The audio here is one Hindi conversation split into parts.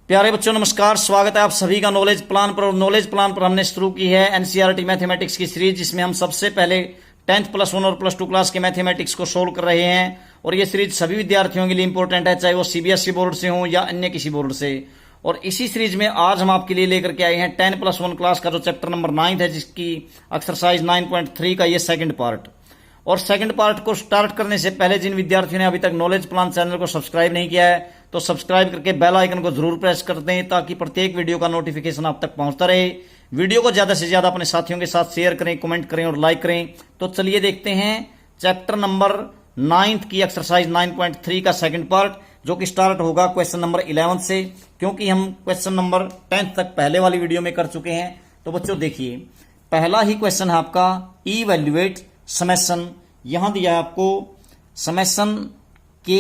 प्यारे बच्चों नमस्कार, स्वागत है आप सभी का नॉलेज प्लान पर। और नॉलेज प्लान पर हमने शुरू की है एनसीईआरटी मैथमेटिक्स की सीरीज, जिसमें हम सबसे पहले 10th +1 और +2 क्लास के मैथमेटिक्स को सोल्व कर रहे हैं। और ये सीरीज सभी विद्यार्थियों के लिए इंपॉर्टेंट है, चाहे वो सीबीएसई बोर्ड से हो या अन्य किसी बोर्ड से। और इसी सीरीज में आज हम आपके लिए लेकर के आए हैं 10 +1 क्लास का जो चैप्टर नंबर 9 है, जिसकी एक्सरसाइज 9.3 का ये सेकंड पार्ट। और सेकंड पार्ट को स्टार्ट करने से पहले जिन विद्यार्थियों ने अभी तक नॉलेज प्लान चैनल को सब्सक्राइब नहीं किया है तो सब्सक्राइब करके बेल आइकन को जरूर प्रेस कर दें, ताकि प्रत्येक वीडियो का नोटिफिकेशन आप तक पहुंचता रहे। वीडियो को ज्यादा से ज्यादा अपने साथियों के साथ शेयर करें, कमेंट करें और लाइक करें। तो चलिए देखते हैं चैप्टर नंबर 9 की एक्सरसाइज 9.3 का सेकंड पार्ट, जो कि स्टार्ट होगा क्वेश्चन नंबर 11 से, क्योंकि हम क्वेश्चन नंबर 10 तक पहले वाली वीडियो में कर चुके हैं। तो बच्चों देखिए, पहला ही क्वेश्चन है आपका इवैल्यूएट समेशन। यहां दिया है आपको summation k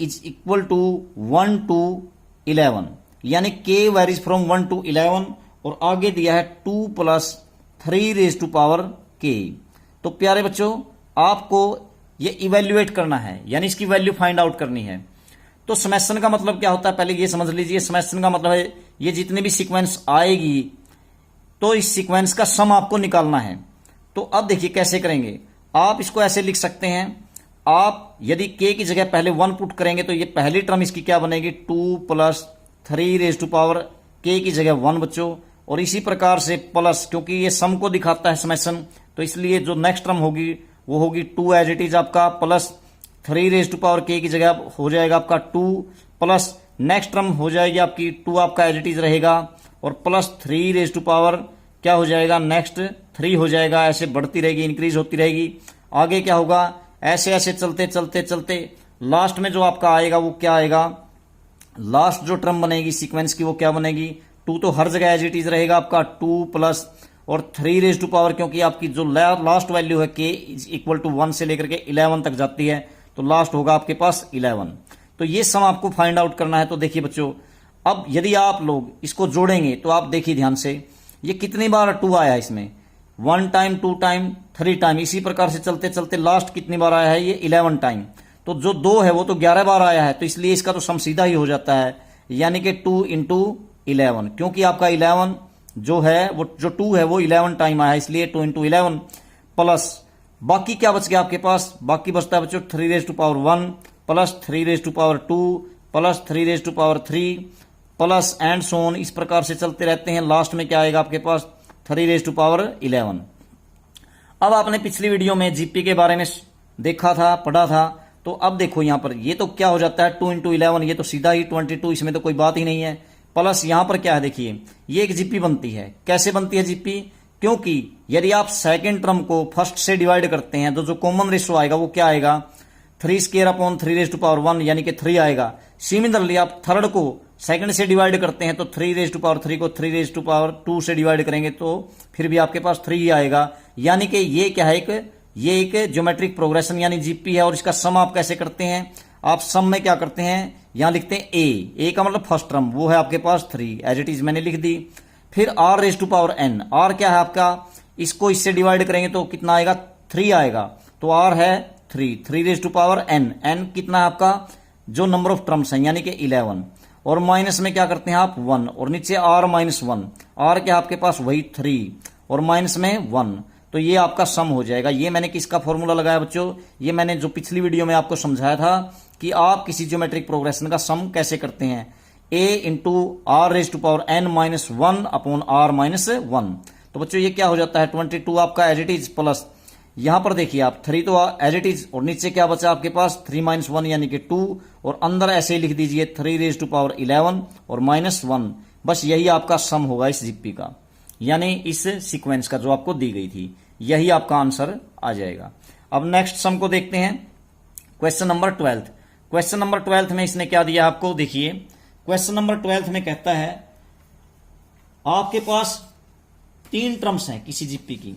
is equal to 1 to 11, यानी k वेरीज फ्रॉम 1 to 11। और आगे दिया है 2 + 3 रेज टू पावर k। तो प्यारे बच्चों, आपको ये इवैल्यूएट करना है, यानी इसकी वैल्यू फाइंड आउट करनी है। तो समेशन का मतलब क्या होता है, पहले ये समझ लीजिए। समेशन का मतलब है ये जितनी भी सीक्वेंस आएगी तो इस सीक्वेंस का सम आपको निकालना है। तो अब देखिए कैसे करेंगे। आप इसको ऐसे लिख सकते हैं, आप यदि k की जगह पहले 1 पुट करेंगे तो ये पहली टर्म इसकी क्या बनेगी, 2 + 3 रेज टू पावर k की जगह 1 बच्चों। और इसी प्रकार से प्लस, क्योंकि ये सम को दिखाता है समेशन, तो इसलिए जो नेक्स्ट टर्म होगी वो होगी 2 एज इट इज आपका, plus 3 raise to power k की जगह हो जाएगा आपका 2, प्लस नेक्स्ट टर्म हो जाएगी आपकी 2 आपका एज इट इज रहेगा, और प्लस 3 रेज टू पावर क्या हो जाएगा, नेक्स्ट 3 हो जाएगा। ऐसे बढ़ती रहेगी, इंक्रीज होती रहेगी। आगे क्या होगा, ऐसे ऐसे चलते चलते चलते लास्ट में जो आपका आएगा वो क्या आएगा, लास्ट जो टर्म बनेगी सीक्वेंस की वो क्या बनेगी, 2 तो हर जगह एज इट इज रहेगा आपका, 2 प्लस और 3 रेज टू पावर, क्योंकि आपकी जो लास्ट वैल्यू है k इज इक्वल टू 1 से लेकर के 11 तक जाती है, तो लास्ट होगा आपके पास 11। तो ये सम आपको फाइंड आउट करना है। तो देखिए बच्चों, अब यदि आप लोग इसको जोड़ेंगे तो आप देखिए ध्यान से, ये कितनी बार 2 आया इसमें, 1 टाइम, 2 टाइम, 3 टाइम, इसी प्रकार से चलते चलते लास्ट कितनी बार आया है, ये 11 टाइम। तो जो 2 है वो तो 11 बार आया है, तो इसलिए इसका तो सम सीधा ही हो जाता है, यानी कि 2 × 11, क्योंकि आपका 11 जो है वो जो 2 है वो 11 टाइम आया है, इसलिए 2 × 11 प्लस बाकी क्या बच गया आपके पास, बाकी बचता है बच्चों 3 raise to power 1 plus 3 raise to power 2 plus 3 raise to power 3 plus and so on, इस प्रकार से चलते रहते हैं। लास्ट में क्या आएगा आपके पास, 3 रेज टू पावर 11। अब आपने पिछली वीडियो में जीपी के बारे में देखा था, पढ़ा था, तो अब देखो यहां पर ये तो क्या हो जाता है 2 × 11, ये तो सीधा ही 22, इसमें तो कोई बात ही नहीं है। प्लस यहां पर क्या है, देखिए ये एक जीपी बनती है। कैसे बनती है जीपी, क्योंकि यदि आप सेकेंड टर्म को फर्स्ट से डिवाइड करते हैं तो जो कॉमन रेशो आएगा वो क्या आएगा, 3² रेज टू पावर 1, यानी कि 3 आएगा। सिमिलरली आप थर्ड को सेकंड से डिवाइड करते हैं तो 3 रेज टू पावर 3 को 3 रेज टू पावर 2 से डिवाइड करेंगे तो फिर भी आपके पास 3 ही आएगा। यानी कि ये क्या है, ये एक ज्योमेट्रिक प्रोग्रेशन यानी जीपी है। और इसका सम आप कैसे करते हैं, आप सम में क्या करते हैं, यहां लिखते हैं ए का मतलब फर्स्ट टर्म, वो है आपके पास 3 एज इट इज मैंने लिख दी। फिर r raise to power n, r क्या है आपका, इसको इससे डिवाइड करेंगे तो कितना आएगा, 3 आएगा, तो r है 3 रेज टू पावर n कितना है आपका, जो नंबर ऑफ टर्म्स हैं यानी कि 11, और माइनस में क्या करते हैं आप 1, और नीचे r -1, r क्या आपके पास वही 3 और माइनस में 1, तो ये आपका सम हो जाएगा। ये मैंने किसका फॉर्मूला लगाया बच्चों, ये मैंने जो पिछली वीडियो में आपको समझाया था कि आप किसी ज्योमेट्रिक प्रोग्रेशन का सम कैसे करते हैं, a × r raise to power n -1 upon r -1। तो बच्चों ये क्या हो जाता है, 22 आपका एज इट इज, प्लस यहां पर देखिए आप 3 तो एज इट इज, और नीचे क्या बचा आपके पास 3 - 1 यानी कि 2, और अंदर ऐसे ही लिख दीजिए 3 रेज टू पावर 11 और -1। बस यही आपका सम होगा इस जीपी का, यानी इस सीक्वेंस का जो आपको दी गई थी, यही आपका आंसर आ जाएगा। अब नेक्स्ट सम को देखते हैं, क्वेश्चन नंबर 12। क्वेश्चन नंबर 12 में इसने क्या दिया आपको, देखिए क्वेश्चन नंबर 12 में कहता है आपके पास 3 टर्म्स हैं किसी जीपी की,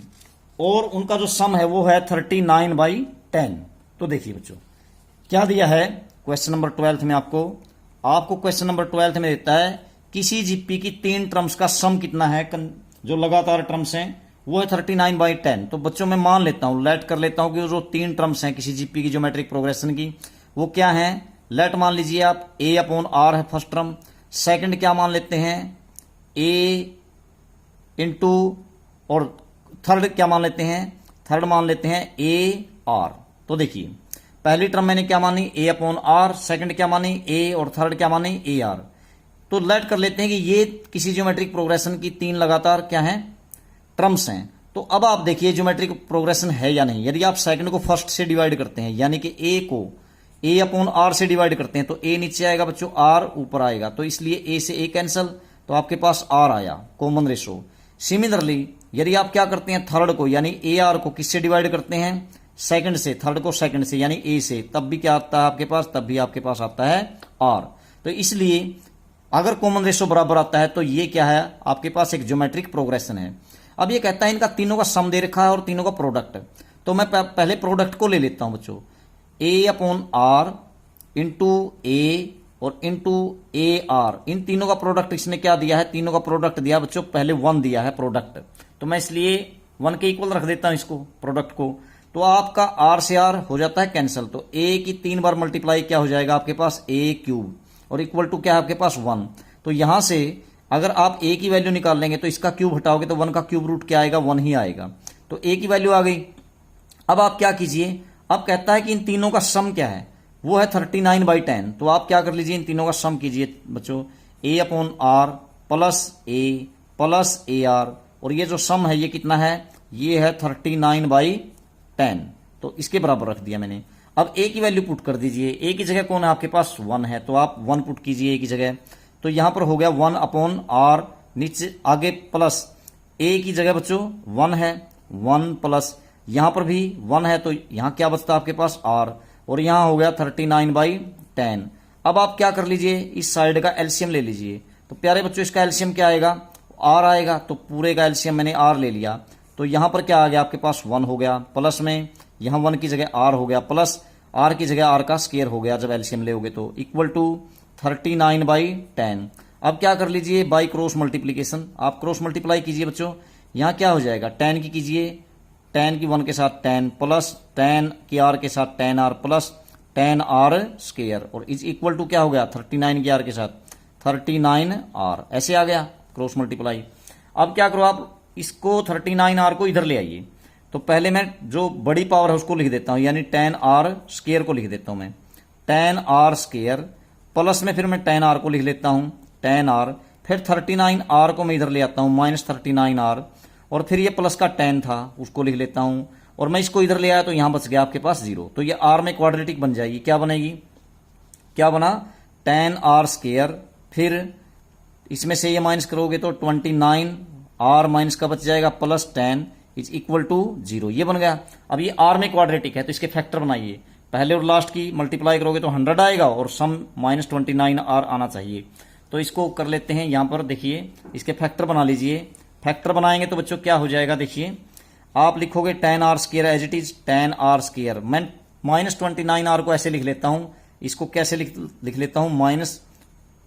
और उनका जो सम है वो है 39/10। तो देखिए बच्चों क्या दिया है क्वेश्चन नंबर 12 में, आपको क्वेश्चन नंबर 12 में देता है किसी जीपी की 3 टर्म्स का सम कितना है, जो लगातार टर्म्स हैं वो है 39/10। तो बच्चों मैं मान लेता हूं, लेट कर लेता हूं कि जो 3 टर्म्स हैं किसी जीपी की ज्योमेट्रिक प्रोग्रेशन की वो क्या है, लेट मान लीजिए आप a/r है फर्स्ट टर्म, सेकंड क्या मान लेते हैं, ए इंटू, और थर्ड क्या मान लेते हैं, थर्ड मान लेते हैं ए आर। तो देखिए पहली टर्म मैंने क्या मानी, ए अपॉन आर, सेकंड क्या मानी, ए, और थर्ड क्या मानी, ए आर। तो लेट कर लेते हैं कि ये किसी ज्योमेट्रिक प्रोग्रेशन की तीन लगातार क्या है, टर्म्स हैं। तो अब आप देखिए ज्योमेट्रिक प्रोग्रेशन है या नहीं। यदि आप सेकंड को फर्स्ट से डिवाइड करते हैं, यानी कि ए को ए अपॉन आर से डिवाइड करते हैं, तो ए नीचे आएगा बच्चों, आर ऊपर आएगा, तो इसलिए ए से ए कैंसल, तो आपके पास आर आया कॉमन रेशो। सिमिलरली यदि आप क्या करते हैं, थर्ड को यानी ए आर को किससे डिवाइड करते हैं, सेकंड से, थर्ड को सेकंड से यानी ए से, तब भी क्या आता है आपके पास, तब भी आपके पास आता है आर। तो इसलिए अगर कॉमन रेशो बराबर आता है तो ये क्या है, आपके पास एक ज्योमेट्रिक प्रोग्रेशन है। अब ये कहता है इनका तीनों का सम दे रखा है और तीनों का प्रोडक्ट। तो मैं पहले प्रोडक्ट को ले लेता हूं बच्चों, ए अपॉन आर इंटू ए और इंटू ए आर, इन तीनों का प्रोडक्ट इसने क्या दिया है, तीनों का प्रोडक्ट दिया बच्चों, पहले 1 दिया है प्रोडक्ट, तो मैं इसलिए 1 के इक्वल रख देता हूं इसको, प्रोडक्ट को। तो आपका आर से आर हो जाता है कैंसिल, तो ए की 3 बार मल्टीप्लाई क्या हो जाएगा आपके पास, ए क्यूब, और इक्वल टू क्या है आपके पास 1। तो यहां से अगर आप ए की वैल्यू निकाल लेंगे तो इसका क्यूब हटाओगे तो 1 का क्यूब रूट क्या आएगा, 1 ही आएगा। तो ए की वैल्यू आ गई। अब आप क्या कीजिए, अब कहता है कि इन तीनों का सम क्या है, वो है 39/10। तो आप क्या कर लीजिए, इन तीनों का सम कीजिए बच्चों, A upon R plus A R, और ये जो सम है ये कितना है, ये है 39/10, तो इसके बराबर रख दिया मैंने। अब ए की वैल्यू पुट कर दीजिए, ए की जगह कौन है आपके पास, 1 है, तो आप 1 पुट कीजिए ए की जगह। तो यहां पर हो गया 1 अपॉन आर, नीचे आगे प्लस, ए की जगह बच्चों 1 है, 1 प्लस, यहां पर भी 1 है, तो यहां क्या बचता आपके पास आर, और यहां हो गया 39/10। अब आप क्या कर लीजिए, इस साइड का एलसीएम ले लीजिए। तो प्यारे बच्चों इसका एलसीएम क्या आएगा, आर आएगा, तो पूरे का एलसीएम मैंने आर ले लिया। तो यहां पर क्या आ गया आपके पास 1 हो गया, प्लस में यहां 1 की जगह आर हो गया, प्लस आर की जगह आर का स्क्वायर हो गया जब एलसीएम लेोगे तो, इक्वल टू 39/10। अब क्या कर लीजिए, बाई क्रॉस मल्टीप्लीकेशन, आप क्रॉस मल्टीप्लाई कीजिए बच्चों। यहां क्या हो जाएगा, 10 की कीजिए, 10 की 1 के साथ 10 प्लस 10 की आर के साथ 10 आर प्लस 10 आर स्क्वायर, और इज इक्वल टू क्या हो गया, 39 की आर के साथ 39 आर, ऐसे आ गया क्रॉस मल्टीप्लाई। अब क्या करो, आप इसको 39 आर को इधर ले आइए। तो पहले मैं जो बड़ी पावर है उसको लिख देता हूं, यानी 10 आर स्क्वायर को लिख देता हूं मैं, 10 आर स्क्वायर, प्लस में फिर मैं 10 आर को लिख लेता हूं, 10 आर, फिर 39 आर को मैं इधर ले आता हूं, माइनस 39 आर, और फिर ये प्लस का 10 था उसको लिख लेता हूं, और मैं इसको इधर ले आया तो यहां बच गया आपके पास 0। तो ये आर में क्वाड्रेटिक बन जाएगी, क्या बनेगी, क्या बना, 10 आर स्क्वायर, फिर इसमें से ये माइनस करोगे तो 29 आर माइनस का बच जाएगा प्लस 10 इज इक्वल टू 0, ये बन गया। अब ये आर में क्वाड्रेटिक है तो इसके फैक्टर बनाइए, पहले और लास्ट की मल्टीप्लाई करोगे तो 100 आएगा और सम माइनस 29 आर आना चाहिए। तो इसको कर लेते हैं, यहां पर देखिए इसके फैक्टर बना लीजिए। फैक्टर बनाएंगे तो बच्चों क्या हो जाएगा, देखिए आप लिखोगे 10 r square as it is 10 r square, मैं माइनस 29 आर को ऐसे लिख लेता हूं, इसको कैसे लिख लेता हूं, माइनस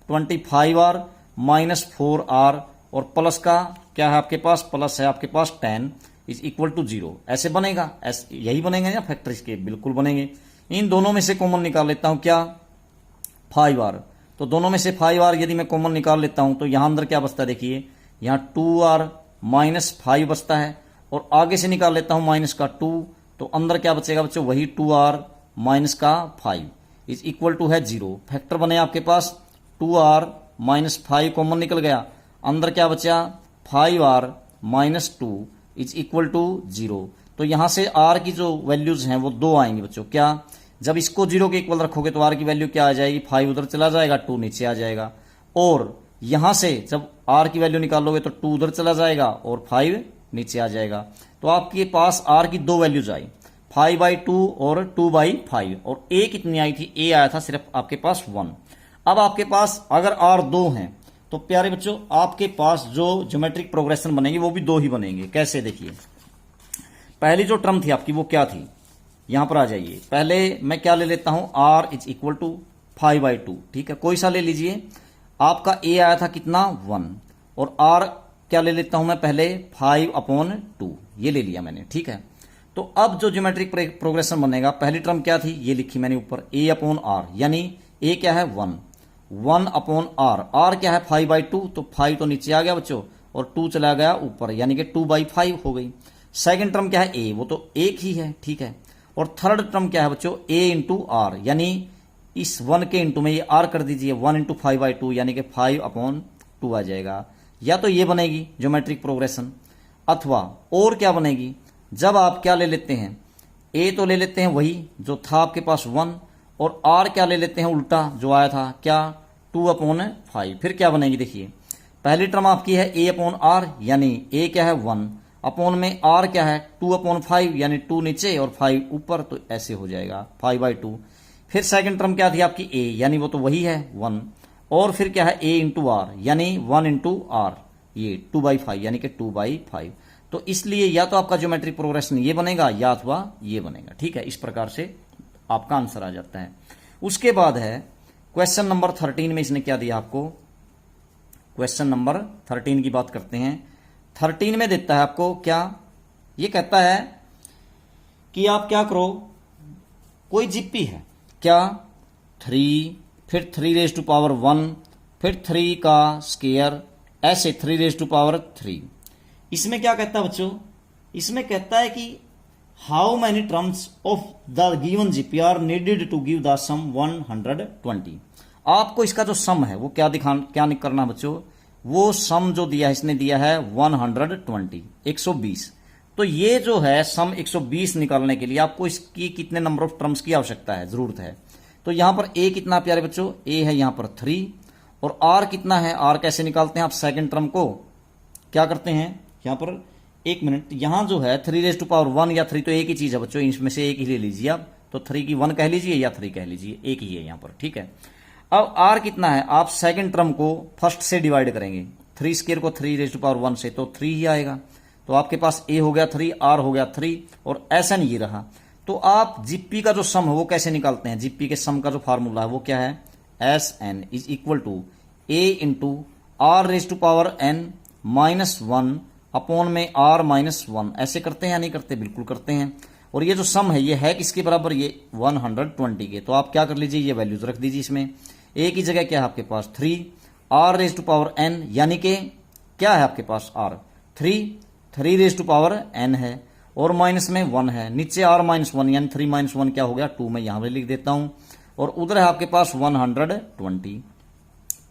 25 आर माइनस 4 आर, और प्लस का क्या है आपके पास, प्लस है आपके पास 10 इज इक्वल टू 0, ऐसे बनेगा, ऐसे यही बनेंगे ना फैक्टर इसके, बिल्कुल बनेंगे। इन दोनों में से कॉमन निकाल लेता हूं, क्या 5 आर, तो दोनों में से 5 आर यदि मैं कॉमन निकाल लेता हूं तो यहां अंदर क्या बचता है, देखिए यहां 2 आर माइनस 5 बचता है, और आगे से निकाल लेता हूं माइनस का 2, तो अंदर क्या बचेगा बच्चों, वही 2 आर माइनस का 5 इज इक्वल टू है 0। फैक्टर बने आपके पास 2 आर माइनस 5 कॉमन निकल गया, अंदर क्या बचा 5 r minus 2 is equal to 0। तो यहां से आर की जो वैल्यूज हैं वो 2 आएंगी बच्चों, क्या, जब इसको 0 के इक्वल रखोगे तो आर की वैल्यू क्या आ जाएगी, 5 उधर चला जाएगा, 2 नीचे आ जाएगा, और यहां से जब आर की वैल्यू निकालोगे तो 2 उधर चला जाएगा और 5 नीचे आ जाएगा। तो आपके पास आर की 2 वैल्यूज आई, 5/2 और 2/5, और ए कितनी आई थी, ए आया था सिर्फ आपके पास 1। अब आपके पास अगर आर 2 हैं तो प्यारे बच्चों आपके पास जो ज्योमेट्रिक प्रोग्रेशन बनेंगे वो भी 2 ही बनेंगे। कैसे, देखिए पहली जो टर्म थी आपकी वो क्या थी, यहां पर आ जाइए। पहले मैं क्या ले लेता हूं, आर इज इक्वल टू 5/2, ठीक है, कोई सा ले लीजिए। आपका ए आया था कितना 1, और आर क्या ले लेता हूं मैं, पहले 5/2, ये ले लिया मैंने, ठीक है। तो अब जो ज्योमेट्रिक प्रोग्रेशन बनेगा, पहली टर्म क्या थी, ये लिखी मैंने ऊपर, a/r, यानी a क्या है 1, 1 अपॉन आर, आर क्या है 5/2, तो 5 तो नीचे आ गया बच्चों और 2 चला गया ऊपर, यानी कि 2/5 हो गई। सेकंड टर्म क्या है ए, वो तो एक ही है, ठीक है। और थर्ड टर्म क्या है बच्चों, ए इंटू आर, यानी इस 1 के इंटू में ये आर कर दीजिए, 1 इंटू 5/2 यानी कि 5/2 आ जाएगा। या तो ये बनेगी ज्योमेट्रिक प्रोग्रेशन, अथवा और क्या बनेगी, जब आप क्या ले लेते हैं, ए तो ले लेते हैं वही जो था आपके पास 1, और आर क्या ले लेते हैं उल्टा जो आया था क्या 2/5। फिर क्या बनेगी देखिए, पहली टर्म आपकी है ए अपॉन आर, यानी ए क्या है 1 अपॉन में आर क्या है 2/5, यानी 2 नीचे और 5 ऊपर, तो ऐसे हो जाएगा 5/2। फिर सेकंड टर्म क्या थी आपकी ए, यानी वो तो वही है 1, और फिर क्या है ए इंटू आर, यानी 1 इंटू आर, ये 2/5 यानी कि 2/5। तो इसलिए या तो आपका ज्योमेट्रिक प्रोग्रेशन ये बनेगा या अथवा ये बनेगा, ठीक है। इस प्रकार से आपका आंसर आ जाता है। उसके बाद है क्वेश्चन नंबर 13 में इसने क्या दिया आपको, क्वेश्चन नंबर 13 की बात करते हैं। 13 में देता है आपको क्या, ये कहता है कि आप क्या करो, कोई जीपी है क्या 3, फिर 3⁻1, फिर 3 का स्क्वायर, ऐसे 3⁻3। इसमें क्या कहता है बच्चों, इसमें कहता है कि how many terms of the given GP are needed to give the sum 120। आपको इसका जो सम है वो क्या करना है बच्चों, वो सम जो दिया है इसने दिया है 120, 120। तो ये जो है सम 120 निकालने के लिए आपको इसकी कितने नंबर ऑफ टर्म्स की आवश्यकता है, जरूरत है। तो यहां पर ए कितना प्यारे बच्चों, ए है यहां पर 3, और आर कितना है, आर कैसे निकालते हैं आप, सेकंड टर्म को क्या करते हैं यहां पर, एक मिनट, यहां जो है 3⁻1 या 3 तो एक ही चीज है बच्चों, इसमें से एक ही ले लीजिए आप, तो 3 की 1 कह लीजिए या 3 कह लीजिए, एक ही है यहां पर, ठीक है। अब आर कितना है, आप सेकंड टर्म को फर्स्ट से डिवाइड करेंगे, 3 स्क्वायर को 3⁻1 से, तो 3 ही आएगा। तो आपके पास ए हो गया 3, आर हो गया 3, और ऐसा नहीं ये रहा। तो आप जीपी का जो सम है वो कैसे निकालते हैं, जीपी के सम का जो फार्मूला है वो क्या है, Sn is equal to a into r⁻n -1 upon में r-1। ऐसे करते हैं या नहीं करते, बिल्कुल करते हैं। और ये जो सम है ये है किसके बराबर, ये 120 के। तो आप क्या कर लीजिए, ये वैल्यूज रख दीजिए इसमें। ए की जगह क्या है आपके पास 3, r⁻n यानी कि क्या है आपके पास r 3⁻n है, और माइनस में 1 है, नीचे r-1 यानी 3 - 1 क्या हो गया 2, मैं यहां पर लिख देता हूं, और उधर है आपके पास 120।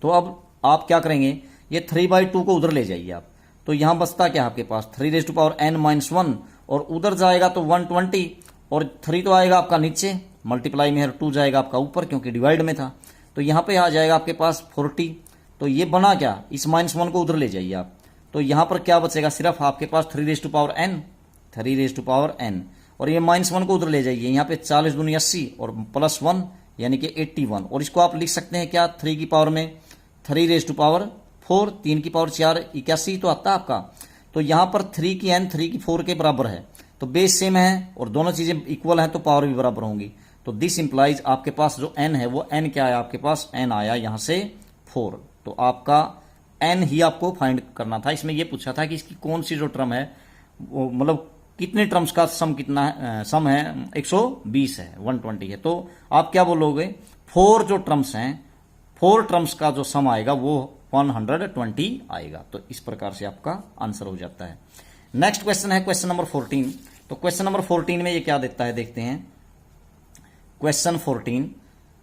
तो अब आप क्या करेंगे, ये 3/2 को उधर ले जाइए आप, तो यहां बचता क्या है आपके पास 3⁻n -1, और उधर जाएगा तो 120, और 3 तो आएगा आपका नीचे, मल्टीप्लाई में है 2 जाएगा आपका ऊपर क्योंकि डिवाइड में था, तो यहां पे आ जाएगा आपके पास 40। तो ये बना क्या, इस -1 को उधर ले जाइए आप, तो यहां पर क्या बचेगा, सिर्फ आपके पास 3⁻n, और ये -1 को उधर ले जाइए, यहाँ पे 40 दूनी 80 और +1 यानी कि 81, और इसको आप लिख सकते हैं क्या 3 की पावर में 3⁻4, 3 की पावर 4 81 तो आता है आपका। तो यहां पर 3 की n 3 की 4 के बराबर है, तो बेस सेम है और दोनों चीजें इक्वल हैं तो पावर भी बराबर होंगी। तो दिस इंप्लाइज आपके पास जो n है वो n क्या आया आपके पास, n आया यहां से 4। तो आपका n ही आपको फाइंड करना था। इसमें यह पूछा था कि इसकी कौन सी जो टर्म है वो मतलब कितने टर्म्स का सम कितना है, सम है 120 है, 120 है। तो आप क्या बोलोगे, 4 जो टर्म्स हैं, 4 टर्म्स का जो सम आएगा वो 120 आएगा। तो इस प्रकार से आपका आंसर हो जाता है। नेक्स्ट क्वेश्चन है क्वेश्चन नंबर 14। तो क्वेश्चन नंबर 14 में ये क्या देता है देखते हैं। क्वेश्चन 14,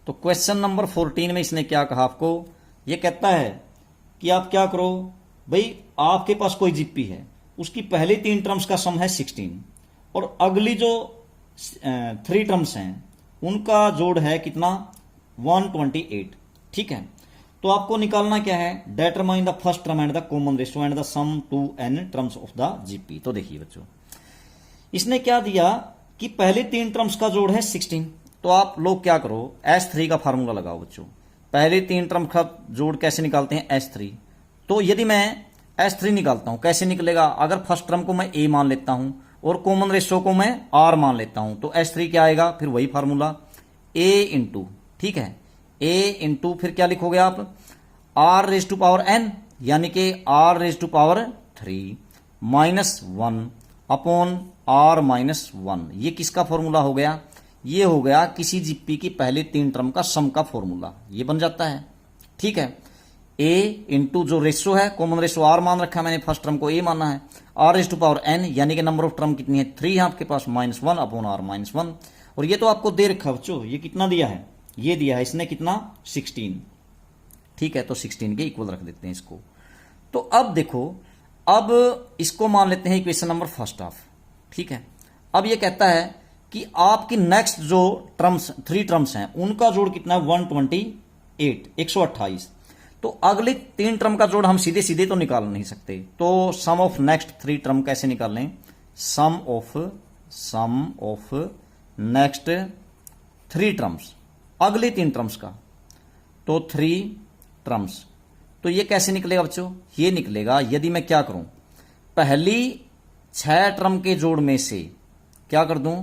तो क्वेश्चन नंबर 14 में इसने क्या कहा आपको, ये कहता है कि आप क्या करो भाई, आपके पास कोई जीपी है, उसकी पहली 3 टर्म्स का सम है 16, और अगली जो 3 टर्म्स हैं उनका जोड़ है कितना 128, ठीक है। तो आपको निकालना क्या है, determine the first term and the common ratio and the sum to n terms of the GP. तो देखिए बच्चों, इसने क्या दिया कि पहले 3 टर्म्स का जोड़ है 16, तो आप लोग क्या करो S3 का फार्मूला लगाओ बच्चों। पहले 3 टर्म का जोड़ कैसे निकालते हैं, S3। तो यदि मैं S3 निकालता हूं कैसे निकलेगा, अगर फर्स्ट टर्म को मैं A मान लेता हूं और कॉमन रेशियो को मैं R मान लेता हूं, तो S3 क्या आएगा, फिर वही फार्मूला A इंटू, ठीक है, A इंटू फिर क्या लिखोगे आप R⁻n यानी कि R⁻3 -1 अपॉन R-1। ये किसका फॉर्मूला हो गया, ये हो गया किसी जीपी की पहले 3 टर्म का सम का फॉर्मूला, ये बन जाता है, ठीक है। ए इंटू जो रेशो है, कॉमन रेशो आर मान रखा है मैंने, फर्स्ट टर्म को ए माना है, are raise to power n, यानी कि नंबर ऑफ टर्म कितनी है 3 है आपके पास, -1 अपॉन आर -1। और ये तो आपको दे रखा बच्चों, ये कितना दिया है, ये दिया है इसने कितना 16, ठीक है। तो 16 के इक्वल रख देते हैं इसको। तो अब देखो, अब इसको मान लेते हैं इक्वेशन नंबर फर्स्ट ऑफ, ठीक है। अब ये कहता है कि आपकी नेक्स्ट जो टर्म्स 3 टर्म्स हैं उनका जोड़ कितना है 128, 128। तो अगले 3 टर्म का जोड़ हम सीधे सीधे तो निकाल नहीं सकते, तो सम ऑफ नेक्स्ट 3 टर्म कैसे निकाल लें, सम ऑफ नेक्स्ट 3 टर्म्स, अगले 3 टर्म्स का, तो 3 टर्म्स। तो ये कैसे निकलेगा बच्चों, ये निकलेगा यदि मैं क्या करूं, पहली 6 टर्म के जोड़ में से क्या कर दूं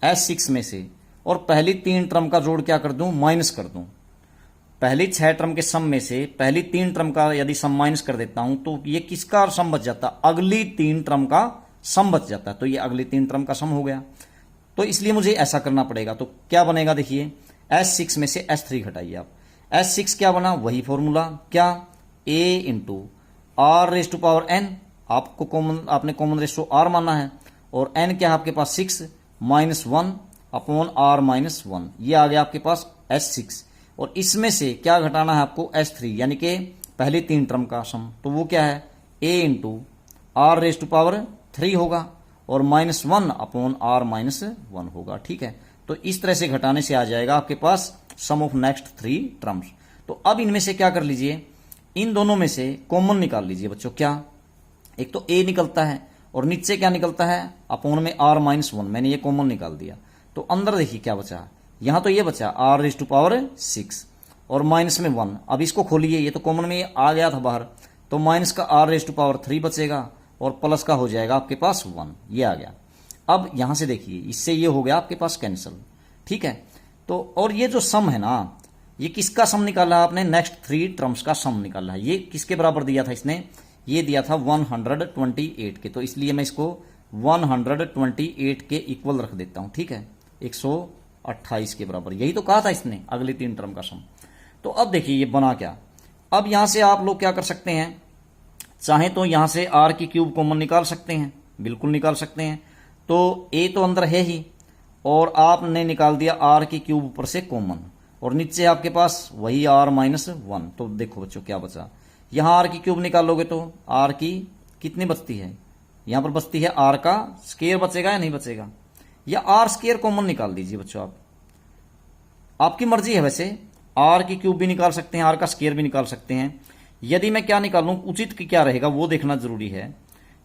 S6 में से, और पहली 3 टर्म का जोड़ क्या कर दूं माइनस कर दूं। पहली 6 टर्म के सम में से पहली 3 टर्म का यदि सम माइनस कर देता हूं तो ये किसका सम बच जाता, अगली 3 टर्म का सम बच जाता है। तो ये अगली 3 टर्म का सम हो गया, तो इसलिए मुझे ऐसा करना पड़ेगा। तो क्या बनेगा देखिए, S6 में से S3 घटाइए आप, S6 क्या बना, वही फॉर्मूला क्या, A into r raise to power n, आपने कॉमन रेशो r माना है, और n क्या है आपके पास 6 -1 अपॉन r -1, ये आ गया आपके पास S6। और इसमें से क्या घटाना है आपको S3, यानी कि पहली 3 टर्म का सम, तो वो क्या है A into r raise to power 3 होगा, और -1 अपॉन r -1 होगा, ठीक है। तो इस तरह से घटाने से आ जाएगा आपके पास सम ऑफ नेक्स्ट 3 टर्म्स। तो अब इनमें से क्या कर लीजिए, इन दोनों में से कॉमन निकाल लीजिए बच्चों, क्या, एक तो a निकलता है और नीचे क्या निकलता है अपॉन में r -1, मैंने ये कॉमन निकाल दिया। तो अंदर देखिए क्या बचा, यहां तो ये बचा r रेज टू पावर 6 और माइनस में 1। अब इसको खोलिए, ये तो कॉमन में आ गया था बाहर, तो माइनस का r रेज टू पावर 3 बचेगा और प्लस का हो जाएगा आपके पास 1, ये आ गया। अब यहां से देखिए, इससे ये हो गया आपके पास कैंसिल, ठीक है। तो और ये जो सम है ना, ये किसका सम निकाला आपने, नेक्स्ट 3 टर्म्स का सम निकाला है। ये किसके बराबर दिया था इसने, ये दिया था 128 के, तो इसलिए मैं इसको 128 के इक्वल रख देता हूं, ठीक है, 128 के बराबर। यही तो कहा था इसने, अगले 3 टर्म का सम। तो अब देखिए ये बना क्या, अब यहां से आप लोग क्या कर सकते हैं, चाहे तो यहां से r की क्यूब कॉमन निकाल सकते हैं, बिल्कुल निकाल सकते हैं। तो a तो अंदर है ही, और आपने निकाल दिया r की क्यूब ऊपर से कॉमन, और नीचे आपके पास वही r -1। तो देखो बच्चों क्या बचा, यहां r की क्यूब निकालोगे तो r की कितनी बचती है, यहां पर बचती है r का स्क्वायर, बचेगा या नहीं बचेगा, या r स्क्वायर कॉमन निकाल दीजिए बच्चों, आप आपकी मर्जी है। वैसे r की क्यूब भी निकाल सकते हैं, r का स्क्वायर भी निकाल सकते हैं। यदि मैं क्या निकालूं, उचित क्या रहेगा वो देखना जरूरी है।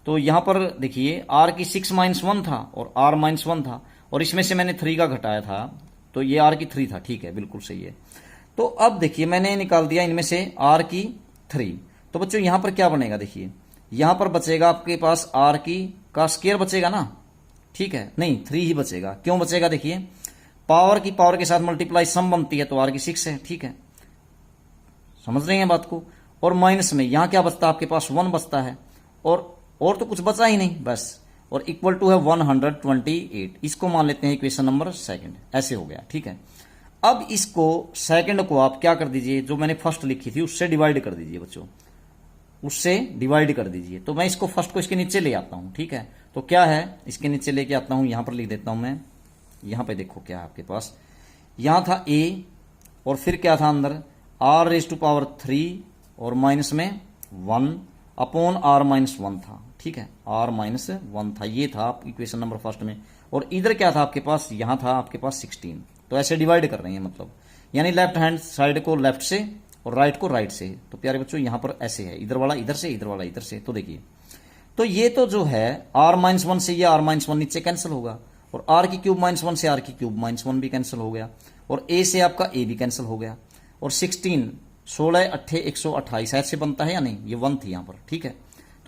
तो यहां पर देखिए r की 6 -1 था और r -1 था, और इसमें से मैंने 3 का घटाया था, तो ये r की 3 था, ठीक है, बिल्कुल सही है। तो अब देखिए मैंने निकाल दिया इनमें से r की 3, तो बच्चों यहां पर क्या बनेगा, देखिए यहां पर बचेगा आपके पास r की का स्क्वायर बचेगा ना, ठीक है, नहीं 3 ही बचेगा। क्यों बचेगा, देखिए पावर की पावर के साथ मल्टीप्लाई सम बनती है, तो r की 6 है, ठीक है, समझ रहे हैं बात को। और माइनस में यहां क्या बचता है आपके पास 1 बचता है, और तो कुछ बचा ही नहीं बस, और इक्वल टू है 128। इसको मान लेते हैं इक्वेशन नंबर 2, ऐसे हो गया, ठीक है। अब इसको सेकंड को आप क्या कर दीजिए, जो मैंने फर्स्ट लिखी थी उससे डिवाइड कर दीजिए बच्चों, उससे डिवाइड कर दीजिए। तो मैं इसको फर्स्ट को इसके नीचे ले आता हूं, ठीक है। तो क्या है, इसके नीचे लेके आता हूं, यहां पर लिख देता हूं मैं, यहां पे देखो क्या है आपके पास, यहां था a और फिर क्या था अंदर r रेज टू पावर 3 और माइनस में 1 अपॉन r -1 था, ठीक है, r -1 था, ये था आप इक्वेशन नंबर फर्स्ट में। और इधर क्या था आपके पास, यहां था आपके पास 16। तो ऐसे डिवाइड कर रहे हैं, मतलब यानी लेफ्ट हैंड साइड को लेफ्ट से और राइट को राइट से। तो प्यारे बच्चों यहां पर ऐसे है, इधर वाला इधर से, इधर वाला इधर से। तो देखिए, तो ये तो जो है r -1 से ये r -1 नीचे कैंसिल होगा, और r की क्यूब -1 से r की क्यूब -1 भी कैंसिल हो गया, और a से आपका a भी कैंसिल हो गया, और 16 16 8 128 ऐसे बनता है या नहीं, ये 1 थी यहां पर, ठीक है।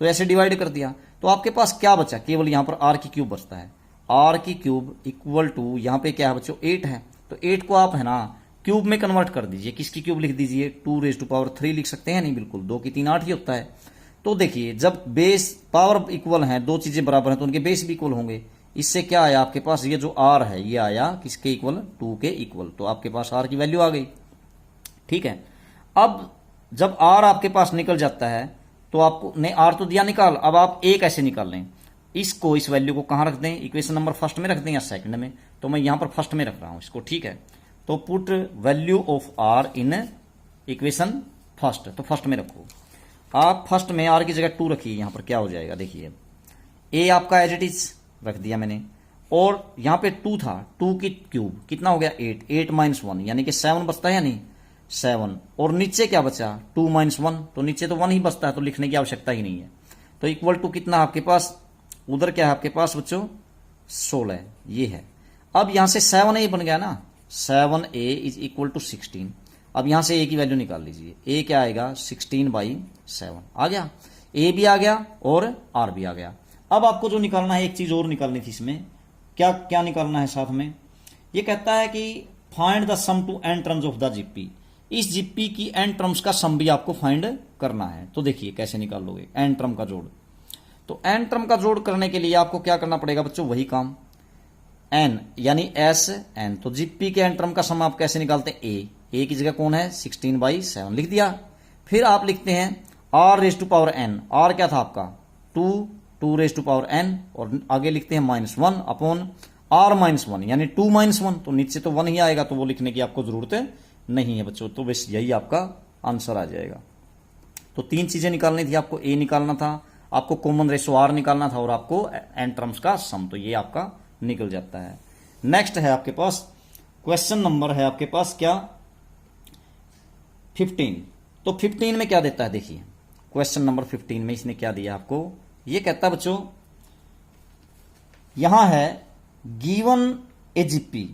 तो ऐसे डिवाइड कर दिया, तो आपके पास क्या बचा, केवल यहां पर r की क्यूब बचता है। r की क्यूब इक्वल टू यहां पे क्या है बच्चों 8 है, तो 8 को आप है ना क्यूब में कन्वर्ट कर दीजिए। किसकी क्यूब लिख दीजिए, 2 रेज टू पावर 3 लिख सकते हैं, नहीं बिल्कुल, 2 की 3 8 ही होता है। तो देखिए जब बेस पावर इक्वल है, दो चीजें बराबर हैं, तो उनके बेस भी इक्वल होंगे। इससे क्या आया आपके पास, ये जो r है ये आया किसके इक्वल, 2 के इक्वल। तो आपके पास r की वैल्यू आ गई, ठीक है। अब जब आर आपके पास निकल जाता है तो आपको ने आर तो दिया निकाल, अब आप ए कैसे निकाल लें, इसको इस वैल्यू को कहां रख दें, इक्वेशन नंबर फर्स्ट में रख दें या सेकंड में, तो मैं यहां पर फर्स्ट में रख रहा हूं इसको, ठीक है। तो put value of r in equation first, तो फर्स्ट में रखो आप, फर्स्ट में आर की जगह 2 रखिए, यहां पर क्या हो जाएगा देखिए, ए आपका एज इट इज रख दिया मैंने, और यहां पे 2 था, 2 की क्यूब कितना हो गया 8, 8 माइनस 1 यानी कि 7 बचता है या नहीं 7, और नीचे क्या बचा 2 माइनस 1, तो नीचे तो 1 ही बचता है, तो लिखने की आवश्यकता ही नहीं है। तो इक्वल टू कितना आपके पास, उधर क्या है आपके पास बच्चों 16, ये है। अब यहां से 7a बन गया ना, 7a इज इक्वल टू 16। अब यहां से a की वैल्यू निकाल लीजिए, a क्या आएगा 16/7 आ गया, a भी आ गया और r भी आ गया। अब आपको जो निकालना है, एक चीज और निकालनी थी इसमें, क्या क्या निकालना है साथ में, ये कहता है कि find the sum to n terms of the GP, इस जीपी की n टर्म्स का सम भी आपको फाइंड करना है। तो देखिए कैसे निकाल लोगे n टर्म का जोड़, तो n टर्म का जोड़ करने के लिए आपको क्या करना पड़ेगा बच्चों, वही काम n यानी s n, तो जीपी के n टर्म का सम आप कैसे निकालते हैं, a की जगह कौन है 16/7 लिख दिया। फिर आप लिखते हैं r raise to power n, r क्या था आपका 2, 2 रेज टू पावर n, और आगे लिखते हैं -1 अपॉन r -1 यानी 2 -1, तो नीचे तो 1 ही आएगा, तो वो लिखने की आपको जरूरत नहीं है बच्चों, तो बस यही आपका आंसर आ जाएगा। तो 3 चीजें निकालनी थी आपको, a निकालना था, आपको कॉमन रेशो r निकालना था, और आपको n टर्म्स का सम, तो ये आपका निकल जाता है। नेक्स्ट है आपके पास क्वेश्चन नंबर है आपके पास क्या 15, तो 15 में क्या देता है देखिए, क्वेश्चन नंबर 15 में इसने क्या दिया आपको, ये कहता है बच्चों, यहां है given a GP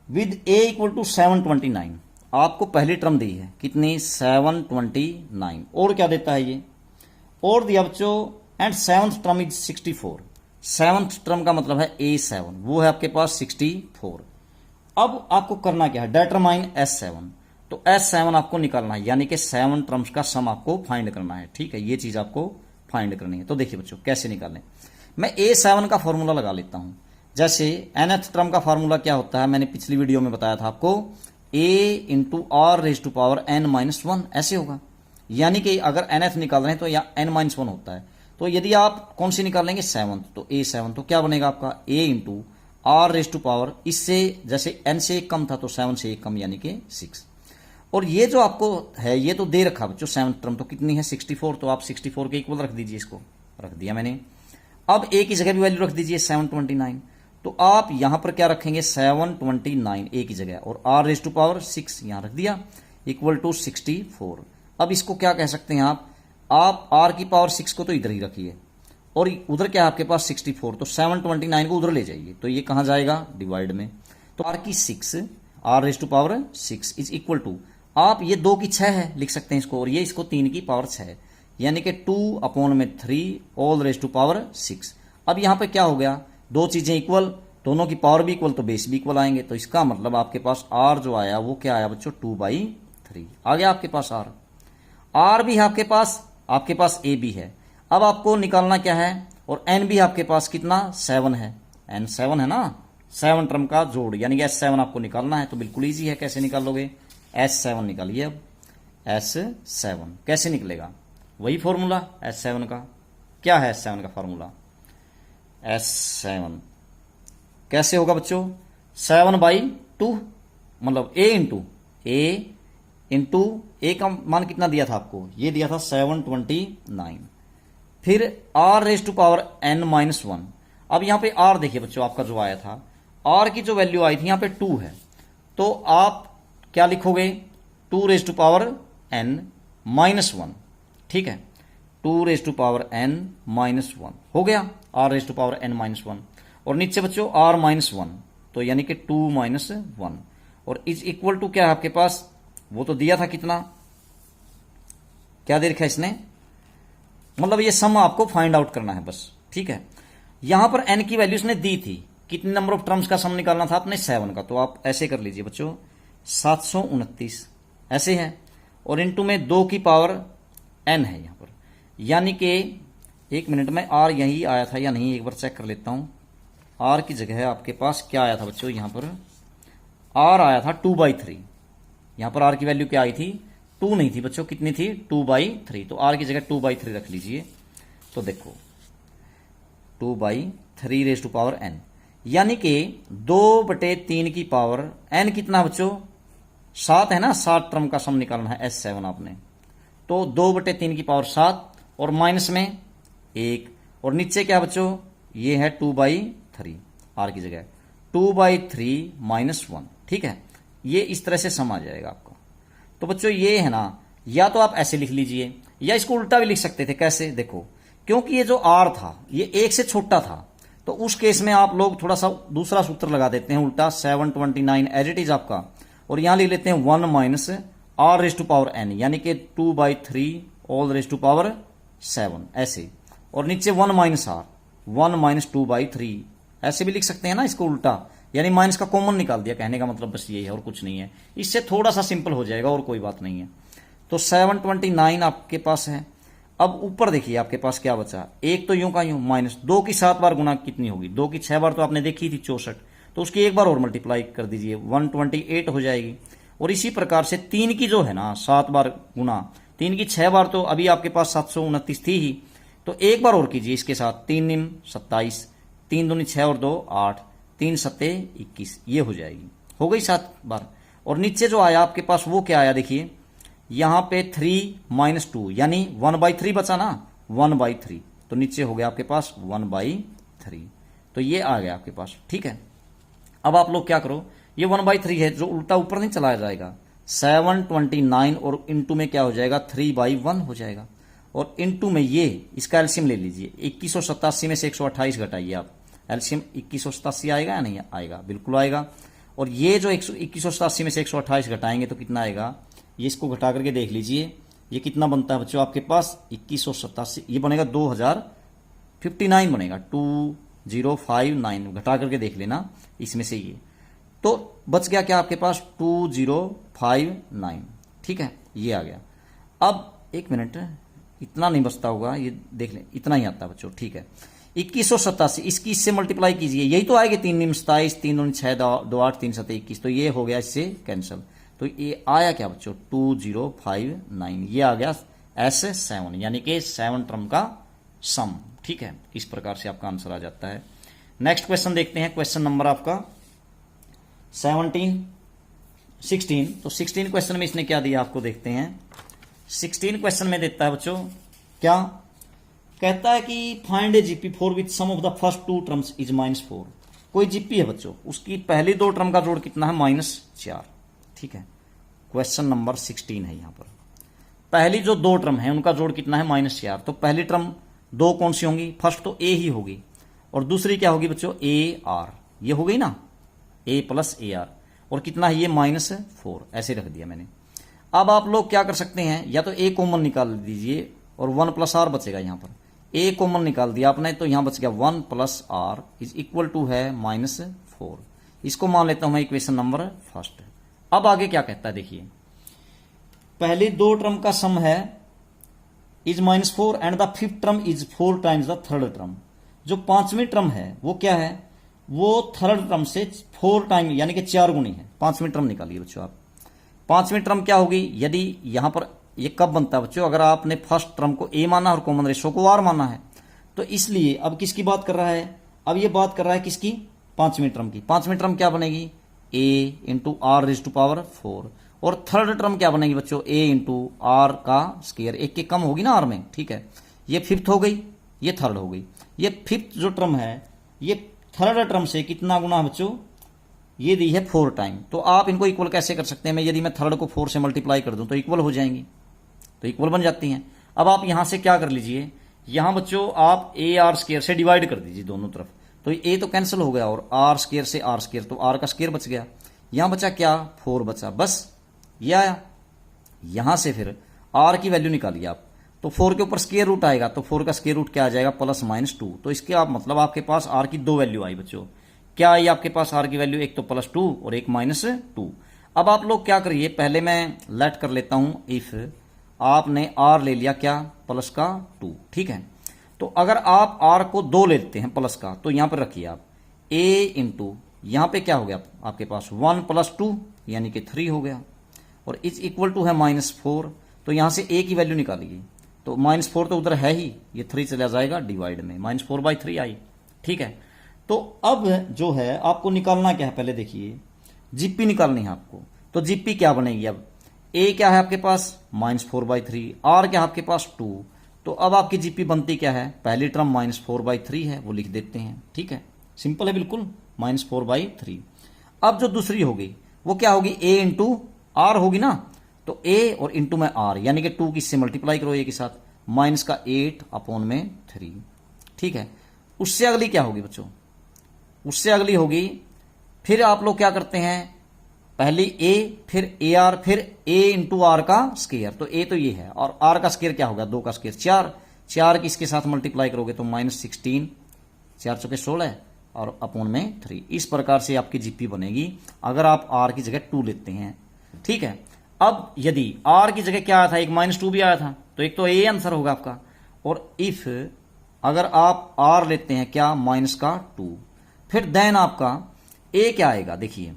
with a equal to 729, आपको पहली टर्म दी है कितनी 729, और क्या देता है ये, और दिया बच्चों and 7th term is 64, 7th term का मतलब है A7, वो है आपके पास 64। अब आपको करना क्या है, डिटरमाइन S7, तो S7 आपको निकालना है, यानी कि 7 टर्म्स का सम आपको फाइंड करना है, ठीक है, ये चीज आपको फाइंड करनी है। तो देखिए बच्चों कैसे निकालें, मैं A7 का फॉर्मूला लगा लेता हूं, जैसे nth टर्म का फॉर्मूला क्या होता है, मैंने पिछली वीडियो में बताया था आपको, a into r raise to power n-1 ऐसे होगा, यानी कि अगर nth निकाल रहे हैं तो यहाँ n-1 होता है, तो यदि आप कौन सी निकालेंगे 7th, तो A7, तो क्या बनेगा आपका a into r raise to power, इससे जैसे n से 1 कम था तो 7 से 1 कम यानी कि 6, और ये जो आपको है ये तो दे रखा बच्चों 7th टर्म, तो कितनी है 64, तो आप 64 के इक्वल रख दीजिए, इसको रख दिया मैंने। अब a की जगह भी वैल्यू रख दीजिए 729, तो आप यहां पर क्या रखेंगे 729 a की जगह, और r रेज टू पावर 6 यहां रख दिया इक्वल टू 64। अब इसको क्या कह सकते हैं आप r की पावर 6 को तो इधर ही रखिए, और उधर क्या है आपके पास 64, तो 729 को उधर ले जाइए, तो ये कहां जाएगा डिवाइड में, तो r की 6 r raise to power 6 is equal to, आप ये 2 की 6 है लिख सकते हैं इसको, और ये इसको 3 की पावर 6 यानी कि 2/3 ऑल रेज टू पावर 6। अब यहां पे क्या हो गया, 2 चीजें इक्वल, दोनों की पावर भी इक्वल तो बेस भी इक्वल आएंगे, तो इसका मतलब आपके पास r जो आया वो क्या आया बच्चों 2/3 आ गया आपके पास r भी है आपके पास a भी है। अब आपको निकालना क्या है, और n भी आपके पास कितना 7 है, n 7 है ना, 7 टर्म का जोड़ यानी कि S7 आपको निकालना है, तो बिल्कुल ईजी है, कैसे निकालोगे S7 निकालिए। अब S7 कैसे निकलेगा, वही फॉर्मूला S7 का, क्या है S7 का फॉर्मूला, S7 कैसे होगा बच्चों 7/2, मतलब a का मान कितना दिया था आपको, ये दिया था 729, फिर r raise to power n-1। अब यहां पे r देखिए बच्चों आपका जो आया था, r की जो वैल्यू आई थी यहां पे 2 है, तो आप क्या लिखोगे 2 रेज टू पावर n-1, ठीक है, 2 रेज टू पावर n-1 हो गया, r raise to power n-1, और नीचे बच्चों r-1, तो यानी कि 2-1, और इज इक्वल टू क्या है आपके पास, वो तो दिया था कितना, क्या दे रखा है इसने, मतलब ये सम आपको फाइंड आउट करना है बस, ठीक है। यहां पर n की वैल्यू इसने दी थी, कितने नंबर ऑफ टर्म्स का सम निकालना था आपने 7 का, तो आप ऐसे कर लीजिए बच्चों 729 ऐसे है, और इनटू में 2 की पावर n है यहां पर, यानी कि 1 मिनट में r यही आया था या नहीं एक बार चेक कर लेता हूं, r की जगह आपके पास क्या आया था बच्चों, यहां पर r आया था 2/3, यहां पर r की वैल्यू क्या आई थी 2 नहीं थी बच्चों, कितनी थी 2/3, तो r की जगह 2/3 रख लीजिए। तो देखो 2/3 रेज़ टू पावर n, यानी कि 2/3 की पावर n कितना बच्चों 7 है ना, 7 टर्म का सम निकालना है S7 आपने, तो 2/3 की पावर 7 और माइनस में 1, और नीचे क्या बच्चों ये है 2/3 r की जगह 2/3 -1, ठीक है। ये इस तरह से सम आ जाएगा आपका। तो बच्चों ये है ना, या तो आप ऐसे लिख लीजिए या इसको उल्टा भी लिख सकते थे। कैसे, देखो क्योंकि ये जो r था ये 1 से छोटा था, तो उस केस में आप लोग थोड़ा सा दूसरा सूत्र लगा देते हैं उल्टा, 729 एज इट इज आपका, और यहां ले लेते हैं 1 minus r raise to power n, यानी कि 2/3 ऑल रेज़ टू पावर 7 ऐसे, और नीचे 1 माइनस r 1 माइनस 2/3 ऐसे भी लिख सकते हैं ना इसको उल्टा, यानी माइनस का कॉमन निकाल दिया, कहने का मतलब बस यही है और कुछ नहीं है। इससे थोड़ा सा सिंपल हो जाएगा और कोई बात नहीं है। तो 729 आपके पास है। अब ऊपर देखिए आपके पास क्या बचा, एक तो यूं का यूं माइनस 2 की 7 बार गुना कितनी होगी, 2 की 6 बार तो आपने देखी थी 64, तो उसकी एक बार और मल्टीप्लाई कर दीजिए 128 हो जाएगी। और इसी प्रकार से 3 की जो है ना 7 बार गुना, 3 की 6 बार तो अभी आपके पास 729 थी ही, तो एक बार और कीजिए इसके साथ, 3 निम 27, 3 दूनी 6 और 2 8, 3 सत्ते 21, ये हो जाएगी, हो गई 7 बार। और नीचे जो आया आपके पास वो क्या आया देखिए, यहां पे 3 - 2 यानी 1/3 बचा ना, 1/3, तो नीचे हो गया आपके पास 1/3, तो ये आ गया आपके पास, ठीक है। अब आप लोग क्या करो, ये 1/3 है जो उल्टा ऊपर नहीं चलाया जाएगा, 729 और इंटू में क्या हो जाएगा 3/1 हो जाएगा, और इंटू में ये इसका एलसीएम ले लीजिए, 2187 में से 128 घटाइए आप, एलसीएम 2187 आएगा या नहीं आएगा, बिल्कुल आएगा। और ये जो 2187 में से 128 घटाएंगे तो कितना आएगा, ये इसको घटा करके देख लीजिए, ये कितना बनता है बच्चों आपके पास 2187, ये बनेगा 2059 बनेगा, 2059 घटा करके देख लेना इसमें से ये, तो बच गया क्या आपके पास 2059, ठीक है, ये आ गया। अब एक मिनट, इतना नहीं बचता होगा, ये देख लें, इतना ही आता है बच्चों, ठीक है। 2187 इसकी इससे मल्टीप्लाई कीजिए, यही तो आएगी 3 निम 27, 3 दूनी 6 2 8 3 7 21, तो ये हो गया इससे कैंसिल, तो ये आया क्या बच्चों 2059, ये आ गया S7, यानी कि 7 टर्म का सम, ठीक है। इस प्रकार से आपका आंसर आ जाता है। नेक्स्ट क्वेश्चन देखते हैं, क्वेश्चन नंबर आपका 16। तो 16 क्वेश्चन में इसने क्या दिया आपको देखते हैं। 16 क्वेश्चन में देता है बच्चों क्या, कहता है कि find a GP for which sum of the first 2 terms is -4। कोई जीपी है बच्चों, उसकी पहली 2 टर्म का जोड़ कितना है -4, ठीक है। क्वेश्चन नंबर 16 है, यहां पर पहली जो 2 टर्म है उनका जोड़ कितना है -4। तो पहली टर्म 2 कौन सी होंगी, फर्स्ट तो ए ही होगी, और दूसरी क्या होगी बच्चों AR, ये हो गई ना A + AR, और कितना है ये -4, ऐसे रख दिया मैंने। अब आप लोग क्या कर सकते हैं, या तो A कॉमन निकाल दीजिए और 1 + R बचेगा, यहां पर A कॉमन निकाल दिया आपने, तो यहां बच गया 1 + R इज इक्वल टू है -4। इसको मान लेता हूं मैं इक्वेशन नंबर फर्स्ट। अब आगे क्या कहता है देखिए, पहली 2 टर्म का सम है is -4 and the 5th term is 4 times the 3rd term. जो 5वीं टर्म है वो क्या है, वो 3rd टर्म से 4 टाइम यानी कि 4 गुनी है। 5वीं टर्म निकालिए बच्चों आप, 5वीं टर्म क्या होगी, यदि यहां पर ये कब बनता है बच्चों, अगर आपने फर्स्ट टर्म को A माना और कॉमन रेशो को R माना है, तो इसलिए अब किसकी बात कर रहा है, अब ये बात कर रहा है किसकी, 5वीं टर्म की। 5वीं टर्म क्या बनेगी A × R⁴, और 3rd टर्म क्या बनेगी बच्चों A × R का स्क्वायर, एक के कम होगी ना R में, ठीक है। ये 5th हो गई, ये 3rd हो गई। ये 5th जो टर्म है ये 3rd टर्म से कितना गुना है बच्चों, ये दी है 4 टाइम। तो आप इनको इक्वल कैसे कर सकते हैं, यदि मैं 3rd को 4 से मल्टीप्लाई कर दूं तो इक्वल हो जाएंगी, तो इक्वल बन जाती हैं। अब आप यहां से क्या कर लीजिए, यहां बच्चों आप AR² से डिवाइड कर दीजिए दोनों तरफ, तो A तो कैंसिल हो गया, और R² से R², तो R का स्क्वायर बच गया। यहां बचा क्या 4 बचा, बस ये आया। यहां से फिर R की वैल्यू निकालिए आप, तो 4 के ऊपर स्क्वायर रूट आएगा, तो 4 का स्क्वायर रूट क्या आ जाएगा +-2। तो इसके आप मतलब आपके पास R की 2 वैल्यू आई बच्चों, क्या आई आपके पास R की वैल्यू, एक तो +2 और एक -2। अब आप लोग क्या करिए, पहले मैं लेट कर लेता हूं, इफ आपने R ले लिया क्या +2, ठीक है। तो अगर आप R को 2 लेते हैं प्लस का, तो यहां पर रखिए आप A × यहां पे क्या हो गया आपके पास 1 + 2 यानी कि 3 हो गया, और इज इक्वल टू है -4, तो यहां से a की वैल्यू निकालिए, तो -4 तो उधर है ही, ये 3 चला जाएगा डिवाइड में, -4/3 आई। ठीक है, तो अब जो है आपको निकालना क्या है, पहले देखिए जीपी निकालनी है आपको। तो जीपी क्या बनेगी, अब a क्या है आपके पास -4/3, r क्या है आपके पास 2, तो अब आपकी जीपी बनती क्या है, पहली टर्म -4/3 है, वो लिख देते हैं। ठीक है, सिंपल है बिल्कुल, -4/3। अब जो दूसरी होगी वो क्या होगी, a इंटू आर होगी ना, तो a और इंटू में r, यानी कि 2 किससे मल्टीप्लाई करो a के साथ, -8/3। ठीक है, उससे अगली क्या होगी बच्चों, उससे अगली होगी, फिर आप लोग क्या करते हैं, पहली a फिर ar फिर a इंटू आर का स्केयर, तो a तो ये है और r का स्केयर क्या होगा, 2 का स्केयर 4, 4 किसके साथ मल्टीप्लाई करोगे तो -16, 4 चौके 16 और अपॉन में 3। इस प्रकार से आपकी जीपी बनेगी अगर आप r की जगह 2 लेते हैं। ठीक है, अब यदि r की जगह क्या आया था, एक -2 भी आया था, तो एक तो a आंसर होगा आपका, और इफ अगर आप r लेते हैं क्या, -2, फिर देन आपका a क्या आएगा, देखिए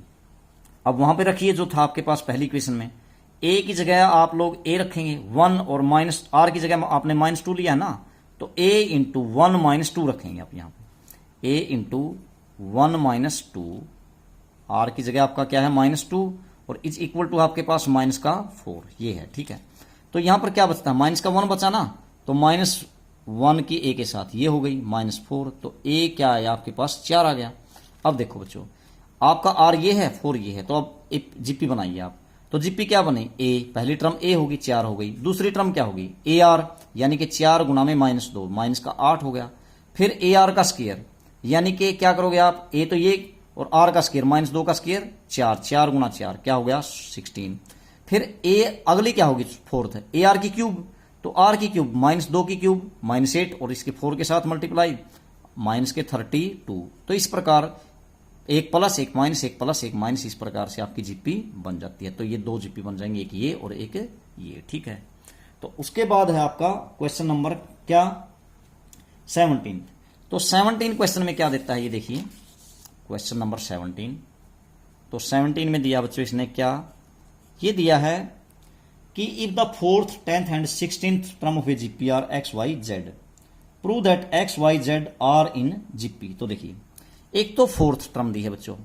अब वहां पे रखिए जो था आपके पास पहली इक्वेशन में, a की जगह आप लोग a रखेंगे 1 और r की जगह आपने -2 लिया है ना, तो a इंटू 1 -2 रखेंगे आप यहाँ पे, a इंटू 1 -2, r की जगह आपका क्या है -2 और इज इक्वल टू आपके पास -4, ये है। ठीक है, तो यहां पर क्या बचता है, -1 बचा ना, तो -1 की a के साथ ये हो गई -4, तो a क्या आया आपके पास 4 आ गया। अब देखो बच्चों, आपका r ये है, 4 ये है, तो अब जीपी बनाइए आप, तो जीपी क्या बने, a, पहली टर्म a होगी 4 हो गई, दूसरी टर्म क्या होगी ar, यानी कि 4 गुना में -2, माइनस का 8 हो गया, फिर ar का स्केयर, यानी कि क्या करोगे आप, a तो ये और r का स्केयर -2 का स्केयर 4, 4 गुना 4 क्या हो गया 16, फिर a अगली क्या होगी फोर्थ, ar की क्यूब, तो r की क्यूब -2 की क्यूब -8 और इसके 4 के साथ मल्टीप्लाई -32, तो इस प्रकार एक प्लस एक माइनस, एक प्लस एक माइनस, इस प्रकार से आपकी जीपी बन जाती है। तो ये 2 जीपी बन जाएंगे, एक ये और एक ये। ठीक है, तो उसके बाद है आपका क्वेश्चन नंबर क्या 17। तो 17 क्वेश्चन में क्या देता है, ये देखिए क्वेश्चन नंबर 17। तो 17 में दिया बच्चों इसने क्या, ये दिया है कि if the 4th 10th and 16th term of a GP are x y z, prove that x y z are in GP. तो देखिए एक तो 4th टर्म दी है बच्चों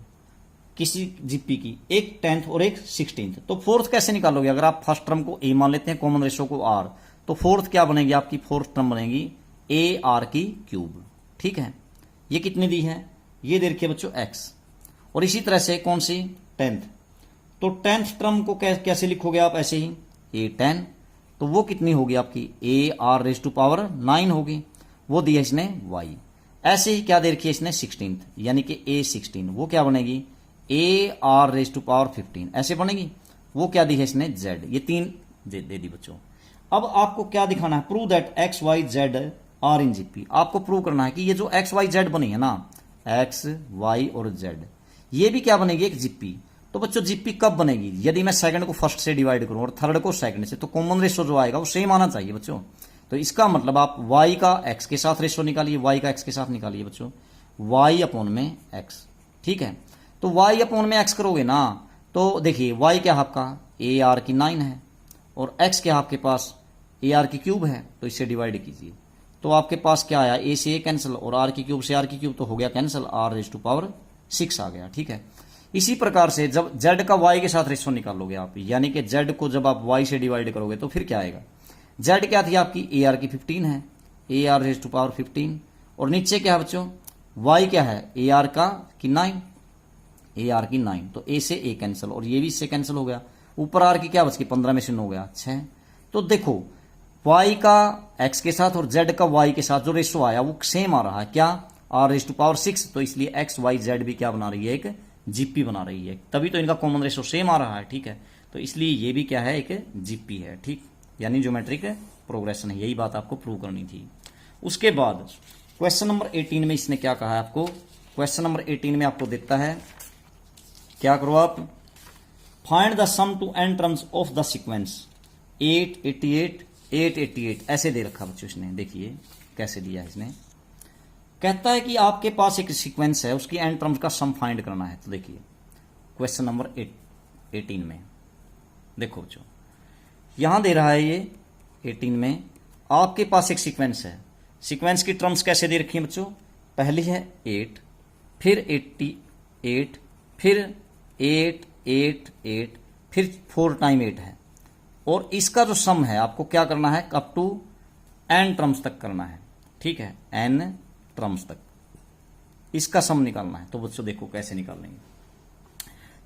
किसी जीपी की, एक 10th और एक 16th, तो 4th कैसे निकालोगे, अगर आप फर्स्ट टर्म को a मान लेते हैं, कॉमन रेशो को r, तो 4th क्या बनेगी आपकी, 4th टर्म बनेगी a r की क्यूब। ठीक है, ये कितनी दी है, ये देखिए बच्चों x, और इसी तरह से कौन सी 10th, तो 10th टर्म को कैसे लिखोगे आप, ऐसे ही a 10, तो वो कितनी होगी आपकी a r raise to power 9 होगी, वो दिया इसने y। ऐसे ही क्या दे रखी है इसने 16th, यानी कि a 16, वो क्या बनेगी a r raise to power 15, ऐसे बनेगी, वो क्या दी है इसने z, ये 3 दे दी बच्चों। अब आपको क्या दिखाना है, prove that x y z are in GP, आपको प्रूव करना है कि ये जो x y z बनी है ना, x y और z, ये भी क्या बनेगी एक जीपी। तो बच्चों जीपी कब बनेगी, यदि मैं सेकंड को फर्स्ट से डिवाइड करूं और थर्ड को सेकंड से, तो कॉमन रेशो जो आएगा वो सेम आना चाहिए बच्चों। तो इसका मतलब आप y का x के साथ रेशो निकालिए, y का x के साथ निकालिए बच्चों, y अपॉन में x। ठीक है, तो y अपॉन में x करोगे ना, तो देखिए y क्या आपका a r की 9 है और x क्या आपके पास a r की क्यूब है, तो इससे डिवाइड कीजिए, तो आपके पास क्या आया, a से a कैंसिल और r की क्यूब से r की क्यूब तो हो गया cancel, r raise to power 6 आ गया। ठीक है, इसी प्रकार से जब z का y के साथ रेशो निकालोगे आप, यानी कि z को जब आप y से डिवाइड करोगे तो फिर क्या आएगा, z क्या थी आपकी a r की 15 है, a r raise to power 15, और नीचे क्या है बच्चों y क्या है a r का की 9, a r की 9, तो a से a कैंसिल और ये भी इससे कैंसिल हो गया, ऊपर r की क्या बच गई 15 में से 9 गया 6। तो देखो y का x के साथ और z का y के साथ जो रेशो आया वो सेम आ रहा है, क्या r रेज टू पावर 6, तो इसलिए x y z भी क्या बना रही है, एक जीपी बना रही है, तभी तो इनका कॉमन रेशो सेम आ रहा है। ठीक है, तो इसलिए ये भी क्या है एक जीपी है। ठीक, यानी ज्योमेट्रिक प्रोग्रेशन है, यही बात आपको प्रूव करनी थी। उसके बाद क्वेश्चन नंबर 18 में इसने क्या कहा है आपको, क्वेश्चन नंबर 18 में आपको देता है, क्या करो आप, find the sum to n terms of the sequence 8 88 8 88, ऐसे दे रखा बच्चों इसने, देखिए कैसे दिया है इसने, कहता है कि आपके पास एक सीक्वेंस है, उसकी n टर्म्स का सम फाइंड करना है। तो देखिए क्वेश्चन नंबर 18 में देखो बच्चों, यहां दे रहा है ये 18 में आपके पास एक सीक्वेंस है। सीक्वेंस की टर्म्स कैसे दे रखी है बच्चों? पहली है 8, फिर 88, फिर 8 8 8, फिर 4 टाइम 8 है। और इसका जो सम है आपको क्या करना है, अप टू n टर्म्स तक करना है, ठीक है, n टर्म्स तक इसका सम निकालना है। तो बच्चों देखो कैसे निकाल लेंगे।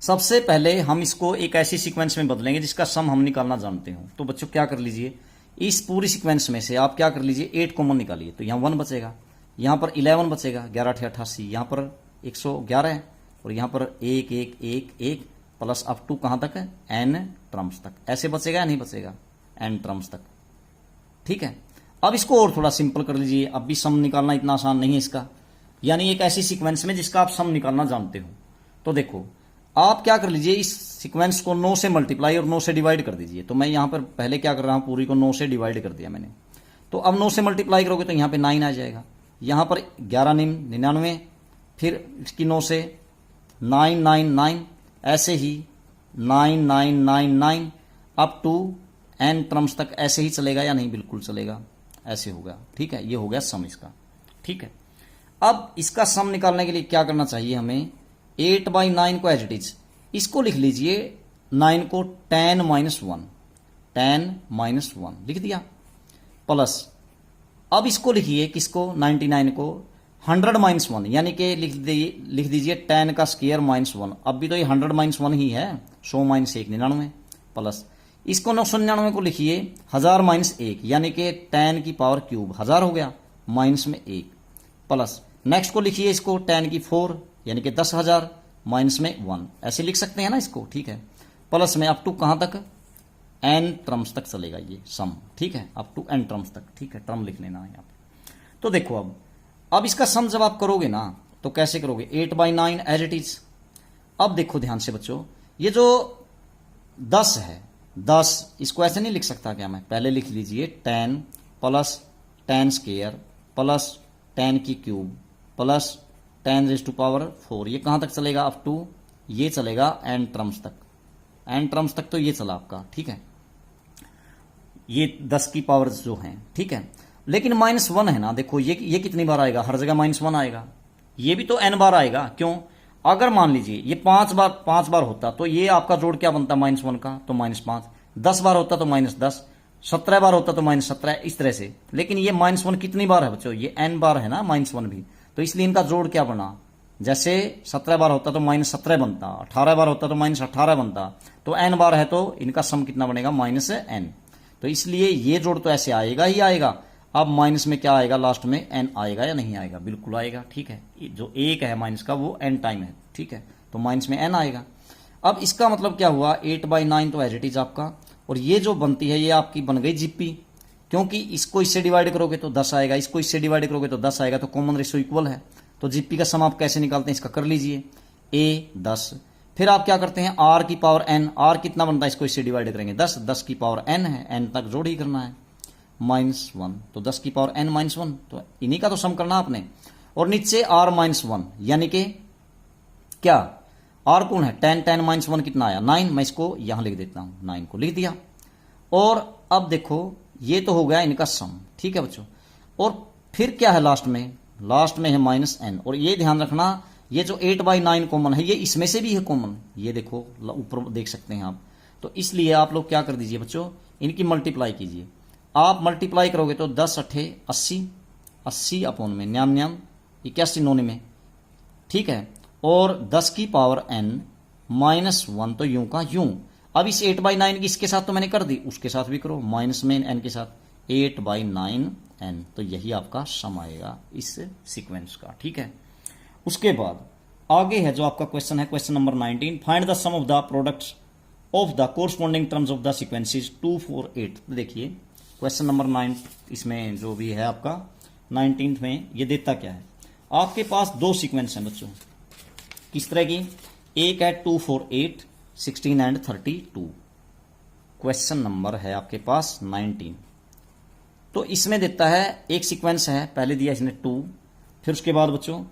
सबसे पहले हम इसको एक ऐसी सीक्वेंस में बदलेंगे जिसका सम हम निकालना जानते हो। तो बच्चों क्या कर लीजिए, इस पूरी सीक्वेंस में से आप क्या कर लीजिए, 8 कॉमन निकालिए। तो यहां 1 बचेगा, यहां पर 11 बचेगा, 11 8 88, यहां पर 111 है, और यहां पर 1 1 1 1 प्लस अप टू कहां तक है, n टर्म्स तक। ऐसे बचेगा या नहीं बचेगा, n टर्म्स तक, ठीक है। अब इसको और थोड़ा सिंपल कर लीजिए। अब भी सम निकालना इतना आसान नहीं है इसका, यानी एक ऐसी सीक्वेंस में जिसका आप सम निकालना जानते हो। तो देखो आप क्या कर लीजिए, इस सीक्वेंस को 9 से मल्टीप्लाई और 9 से डिवाइड कर दीजिए। तो मैं यहां पर पहले क्या कर रहा हूं, पूरी को 9 से डिवाइड कर दिया मैंने। तो अब 9 से मल्टीप्लाई करोगे तो यहां पे 9 आ जाएगा, यहां पर 11 99, फिर इसकी 9 से 999, ऐसे ही 9999 अप टू n टर्म्स तक ऐसे ही चलेगा या नहीं, बिल्कुल चलेगा, ऐसे होगा, ठीक है। ये हो गया सम इसका, ठीक है। अब इसका सम निकालने के लिए क्या करना चाहिए हमें, 8/9 को एज इट इज इसको लिख लीजिए, 9 को 10 - 1 लिख दिया, प्लस अब इसको लिखिए किसको, 99 को 100 - 1, यानी कि लिख दीजिए 10 का स्क्वायर -1। अब भी तो ये 100 - 1 ही है, 100 - 1 99, प्लस इसको 999 को लिखिए 1000 - 1, यानी कि 10 की पावर क्यूब 1000 हो गया, माइनस में 1, प्लस नेक्स्ट को लिखिए इसको 10 की 4, यानी कि 10,000 माइनस में 1, ऐसे लिख सकते हैं ना इसको, ठीक है। प्लस में अप टू कहां तक, n टर्म्स तक चलेगा ये सम, ठीक है, अप टू n टर्म्स तक, ठीक है, टर्म लिख लेना है यहां पे। तो देखो अब इसका सम जब आप करोगे ना तो कैसे करोगे, 8/9 एज इट इज। अब देखो ध्यान से बच्चों, ये जो 10 है, 10 इसको ऐसे नहीं लिख सकता क्या मैं, पहले लिख लीजिए 10 प्लस 10 स्क्वायर प्लस 10 की क्यूब प्लस 10⁴। ये कहां तक चलेगा, अप टू ये चलेगा n टर्म्स तक, n टर्म्स तक तो ये चला आपका, ठीक है, ये 10 की पावर जो है, ठीक है। लेकिन -1 है ना, देखो ये कितनी बार आएगा, हर जगह -1 आएगा, ये भी तो n बार आएगा। क्यों, अगर मान लीजिए ये 5 बार होता तो ये आपका जोड़ क्या बनता, -1 का, तो -5, 10 बार होता तो -10, 17 बार होता तो -17, इस तरह से। लेकिन ये -1 कितनी बार है बच्चों, ये n बार है ना -1 भी, तो इसलिए इनका जोड़ क्या बना, जैसे 17 बार होता तो -17 बनता, 18 बार होता तो -18 बनता, तो n बार है तो इनका सम कितना बनेगा, -n। तो इसलिए ये जोड़ तो ऐसे आएगा ही आएगा। अब माइनस में क्या आएगा, लास्ट में n आएगा या नहीं आएगा, बिल्कुल आएगा, ठीक है। जो एक है माइनस का वो n टाइम है, ठीक है, तो माइनस में n आएगा। अब इसका मतलब क्या हुआ, 8/9 तो एज इट इज आपका, और ये जो बनती है ये आपकी बन गई जीपी, क्योंकि इसको इससे डिवाइड करोगे तो 10 आएगा, इसको इससे डिवाइड करोगे तो 10 आएगा, तो कॉमन रेशियो इक्वल है। तो जीपी का सम आप कैसे निकालते हैं, इसका कर लीजिए, a 10, फिर आप क्या करते हैं, r की पावर n, r कितना बनता है, इसको इससे डिवाइड करेंगे 10, 10 की पावर n है, n तक जोड़ ही करना है, -1, तो 10 की पावर n -1, तो इन्हीं का तो सम करना आपने। और नीचे r -1, यानी कि क्या, r कौन है, 10 10 -1 कितना आया, 9, मैं इसको यहां लिख देता हूं, 9 को लिख दिया। और अब देखो ये तो हो गया इनका सम, ठीक है बच्चों। और फिर क्या है लास्ट में है -n, और ये ध्यान रखना, ये जो 8/9 कॉमन है ये इसमें से भी है कॉमन, ये देखो ऊपर देख सकते हैं आप। तो इसलिए आप लोग क्या कर दीजिए बच्चों, इनकी मल्टीप्लाई कीजिए। आप मल्टीप्लाई करोगे तो 10 8 80, 80 अपॉन में 99 81 99, ठीक है। और 10 की पावर n -1, तो यूं का यूं। अब इस 8/9 की इसके साथ तो मैंने कर दी, उसके साथ भी करो, माइनस में n के साथ, 8/9n, तो यही आपका सम आएगा इस सीक्वेंस का, ठीक है। उसके बाद आगे है जो आपका क्वेश्चन है, question number 19, find the sum of the products of the corresponding terms of the sequences 2 4 8। देखिए क्वेश्चन नंबर 9 इसमें जो भी है आपका 19th में, ये देता क्या है, आपके पास दो सीक्वेंस हैं बच्चों, किस तरह की, एक है 2 4 8 16 एंड 32, क्वेश्चन नंबर है आपके पास 19। तो इसमें देता है एक सीक्वेंस है, पहले दिया इसने 2, फिर उसके बाद बच्चों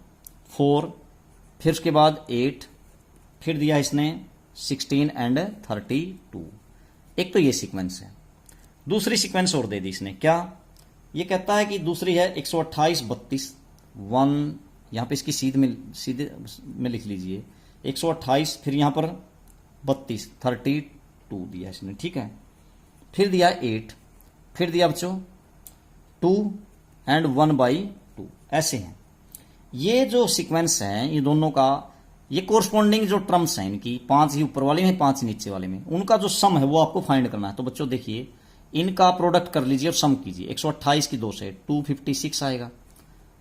4, फिर उसके बाद 8, फिर दिया इसने 16 एंड 32। एक तो ये सीक्वेंस है, दूसरी सीक्वेंस और दे दी इसने, क्या ये कहता है कि दूसरी है 128 32 1, यहां पे इसकी सीधे में लिख लीजिए 128, फिर यहां पर 32 32 दिया इसने, ठीक है। फिर दिया 8, फिर दिया बच्चों 2 एंड 1/2, ऐसे हैं ये जो सीक्वेंस है। ये दोनों का ये कोरस्पॉन्डिंग जो टर्म्स हैं इनकी, 5 ही ऊपर वाले में 5 नीचे वाले में, उनका जो सम है वो आपको फाइंड करना है। तो बच्चों देखिए इनका प्रोडक्ट कर लीजिए और सम कीजिए। 128 की 2 से 256 आएगा,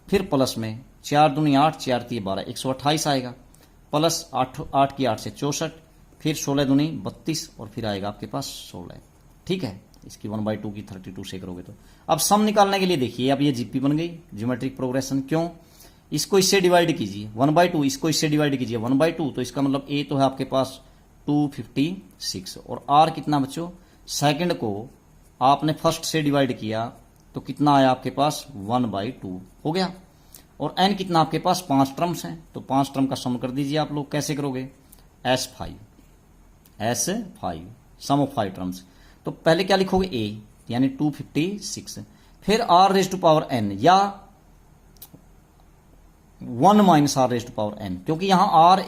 फिर प्लस में 4 दूनी 8 4 3 12 128 आएगा, प्लस 8 की 8 से 64, फिर 16 दूनी 32 और फिर आएगा आपके पास 16, ठीक है। इसकी 1/2 की 32 से करोगे तो अब सम निकालने के लिए देखिए अब ये जीपी बन गई, ज्योमेट्रिक प्रोग्रेशन। क्यों? इसको इससे डिवाइड कीजिए 1/2, इसको इससे डिवाइड कीजिए 1/2, तो इसका मतलब ए तो है आपके पास 256 और आर कितना बच्चों, सेकंड को आपने फर्स्ट से डिवाइड किया तो कितना आया आपके पास 1/2 हो गया। और एन कितना आपके पास 5 टर्म्स हैं, तो 5 टर्म का सम कर दीजिए आप लोग। कैसे करोगे? S5 some of 5 terms. तो पहले क्या लिखोगे ए यानी 256, फिर r raise to power n या 1 minus r raise to power n, क्योंकि यहां r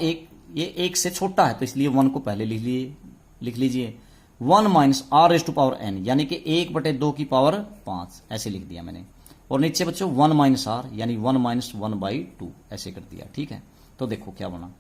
ये 1 से छोटा है तो इसलिए 1 को पहले लिख लीजिए 1 minus r raise to power n यानी कि 1/2 की पावर 5, ऐसे लिख दिया मैंने। और नीचे बच्चों 1 माइनस r यानी 1 माइनस 1/2 ऐसे कर दिया, ठीक है। तो देखो क्या बना,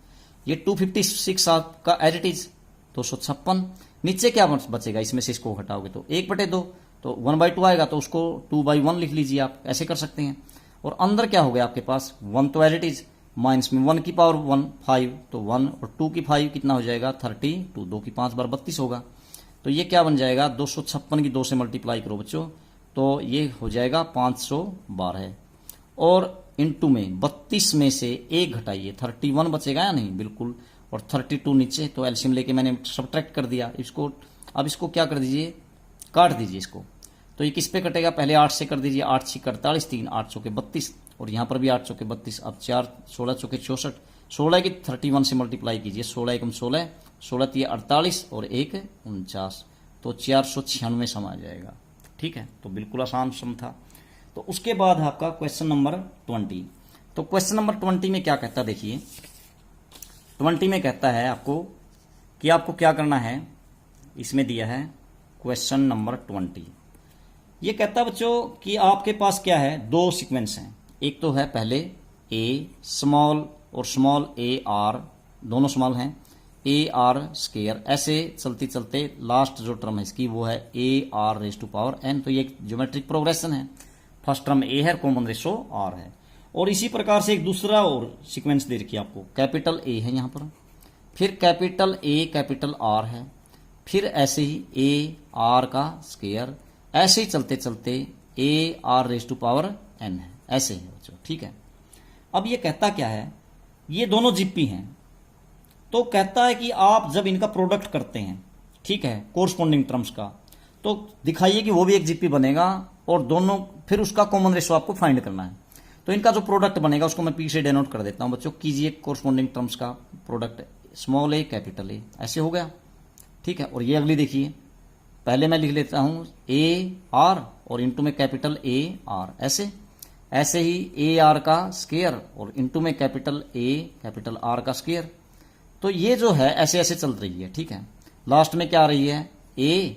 ये 256 आपका एज इट इज 256, नीचे क्या बचेगा इसमें से इसको हटाओगे तो 1/2, तो 1/2 आएगा तो उसको 2/1 लिख लीजिए आप, ऐसे कर सकते हैं। और अंदर क्या हो गया आपके पास 1 तो एज इट इज, माइनस में 1 की पावर 1 5, तो 1 और 2 की 5 कितना हो जाएगा 32, 2 की 5 बार 32 होगा। तो ये क्या बन जाएगा 256 की 2 से मल्टीप्लाई करो बच्चों तो ये हो जाएगा 512, और इनटू में 32 में से 1 घटाइए 31 बचेगा या नहीं, बिल्कुल, और 32 नीचे, तो एलसीएम लेके मैंने सब्ट्रैक्ट कर दिया इसको। अब इसको क्या कर दीजिए, काट दीजिए इसको, तो ये किस पे कटेगा, पहले 8 से कर दीजिए, 8 6 48, 3 8 चौके 32, और यहां पर भी 8 चौके 32, अब 4 16 चौके 64, 16 की 31 से मल्टीप्लाई कीजिए, 16 एकम 16, 16 3 48 और 1 49, तो 496 सम आ जाएगा, ठीक है। तो बिल्कुल आसान सम था। तो उसके बाद है आपका क्वेश्चन नंबर 20। तो क्वेश्चन नंबर 20 में क्या कहता है देखिए, 20 में कहता है आपको कि आपको क्या करना है, इसमें दिया है क्वेश्चन नंबर 20। ये कहता है बच्चों कि आपके पास क्या है, 2 सीक्वेंस हैं, एक तो है पहले ए स्मॉल और स्मॉल ए आर, दोनों स्मॉल हैं, ए आर स्केयर, ऐसे चलते चलते लास्ट जो टर्म है इसकी वो है a r raise to power n. तो ये एक ज्योमेट्रिक प्रोग्रेशन है, फर्स्ट टर्म ए है, कॉमन रेशो आर है। और इसी प्रकार से एक दूसरा और सीक्वेंस दे रखी है आपको, कैपिटल ए है यहां पर, फिर कैपिटल ए कैपिटल आर है, फिर ऐसे ही ए आर का स्केयर, ऐसे ही चलते चलते a r raise to power n है, ऐसे है बच्चों, ठीक है। अब ये कहता क्या है, ये दोनों जीपी हैं, तो कहता है कि आप जब इनका प्रोडक्ट करते हैं, ठीक है, कोरस्पॉन्डिंग टर्म्स का, तो दिखाइए कि वो भी एक जीपी बनेगा और दोनों, फिर उसका कॉमन रेशो आपको फाइंड करना है। तो इनका जो प्रोडक्ट बनेगा उसको मैं पी से डेनोट कर देता हूं बच्चों, कीजिए कोरस्पॉन्डिंग टर्म्स का product, small A capital A, ऐसे हो गया, ठीक है। और ये अगली देखिए, पहले मैं लिख लेता हूं ए आर और इंटू में कैपिटल ए आर, ऐसे ही ए आर का स्केयर और इंटू में कैपिटल ए कैपिटल आर का स्केयर। तो ये जो है ऐसे ऐसे चल रही है, ठीक है। लास्ट में क्या आ रही है ए,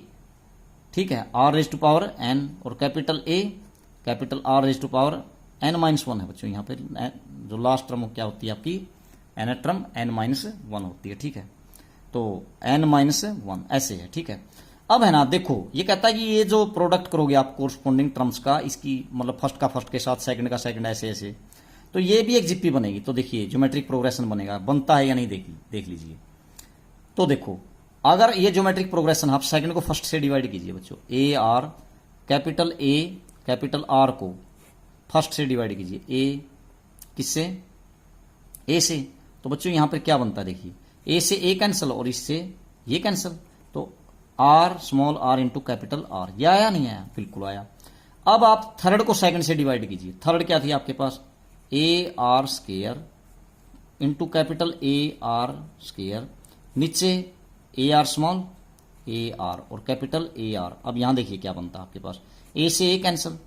ठीक है, are raise to power N, और capital A capital R raise to power N minus 1 है बच्चों। यहाँ पे जो लास्ट टर्म क्या होती है आपकी, एन टर्म एन माइनस 1 होती है, ठीक है। तो एन माइनस 1 ऐसे है, ठीक है। अब है ना, देखो ये कहता है कि ये जो प्रोडक्ट करोगे आप कोरस्पॉन्डिंग टर्म्स का, इसकी मतलब फर्स्ट का फर्स्ट के साथ सेकंड का सेकंड, ऐसे ऐसे, तो ये भी एक जीपी बनेगी। तो देखिए ज्योमेट्रिक प्रोग्रेशन बनेगा, बनता है या नहीं देख लीजिए। तो देखो अगर ये ज्योमेट्रिक प्रोग्रेशन, आप सेकंड को फर्स्ट से डिवाइड कीजिए बच्चों, ए कैपिटल आर को फर्स्ट से डिवाइड कीजिए, ए किससे, ए से, तो बच्चों यहां पर क्या बनता है देखिए, ए से ए कैंसिल और इससे ये कैंसिल, तो r small r into capital r, ये आया नहीं आया, बिल्कुल आया। अब आप थर्ड को सेकंड से डिवाइड कीजिए, थर्ड क्या थी आपके पास, A R square into capital A R square, नीचे A R small A R और कैपिटल ए आर। अब यहां देखिए क्या बनता है आपके पास, ए से ए कैंसिल,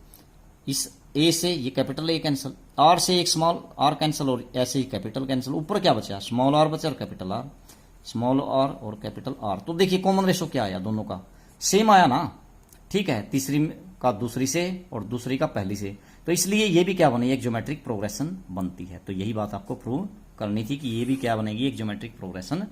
इस ए से ये कैपिटल ए कैंसिल, आर से एक स्मॉल आर कैंसिल और ऐसे ही कैपिटल कैंसिल। ऊपर क्या बचा, स्मॉल आर बचा और कैपिटल आर, स्मॉल आर और कैपिटल आर। तो देखिए कॉमन रेशो क्या आया, दोनों का सेम आया ना, ठीक है, तीसरी का दूसरी से और दूसरी का पहली से, तो इसलिए ये भी क्या बनी, एक ज्योमेट्रिक प्रोग्रेशन बनती है। तो यही बात आपको प्रूव करनी थी कि ये भी क्या बनेगी, एक ज्योमेट्रिक प्रोग्रेशन।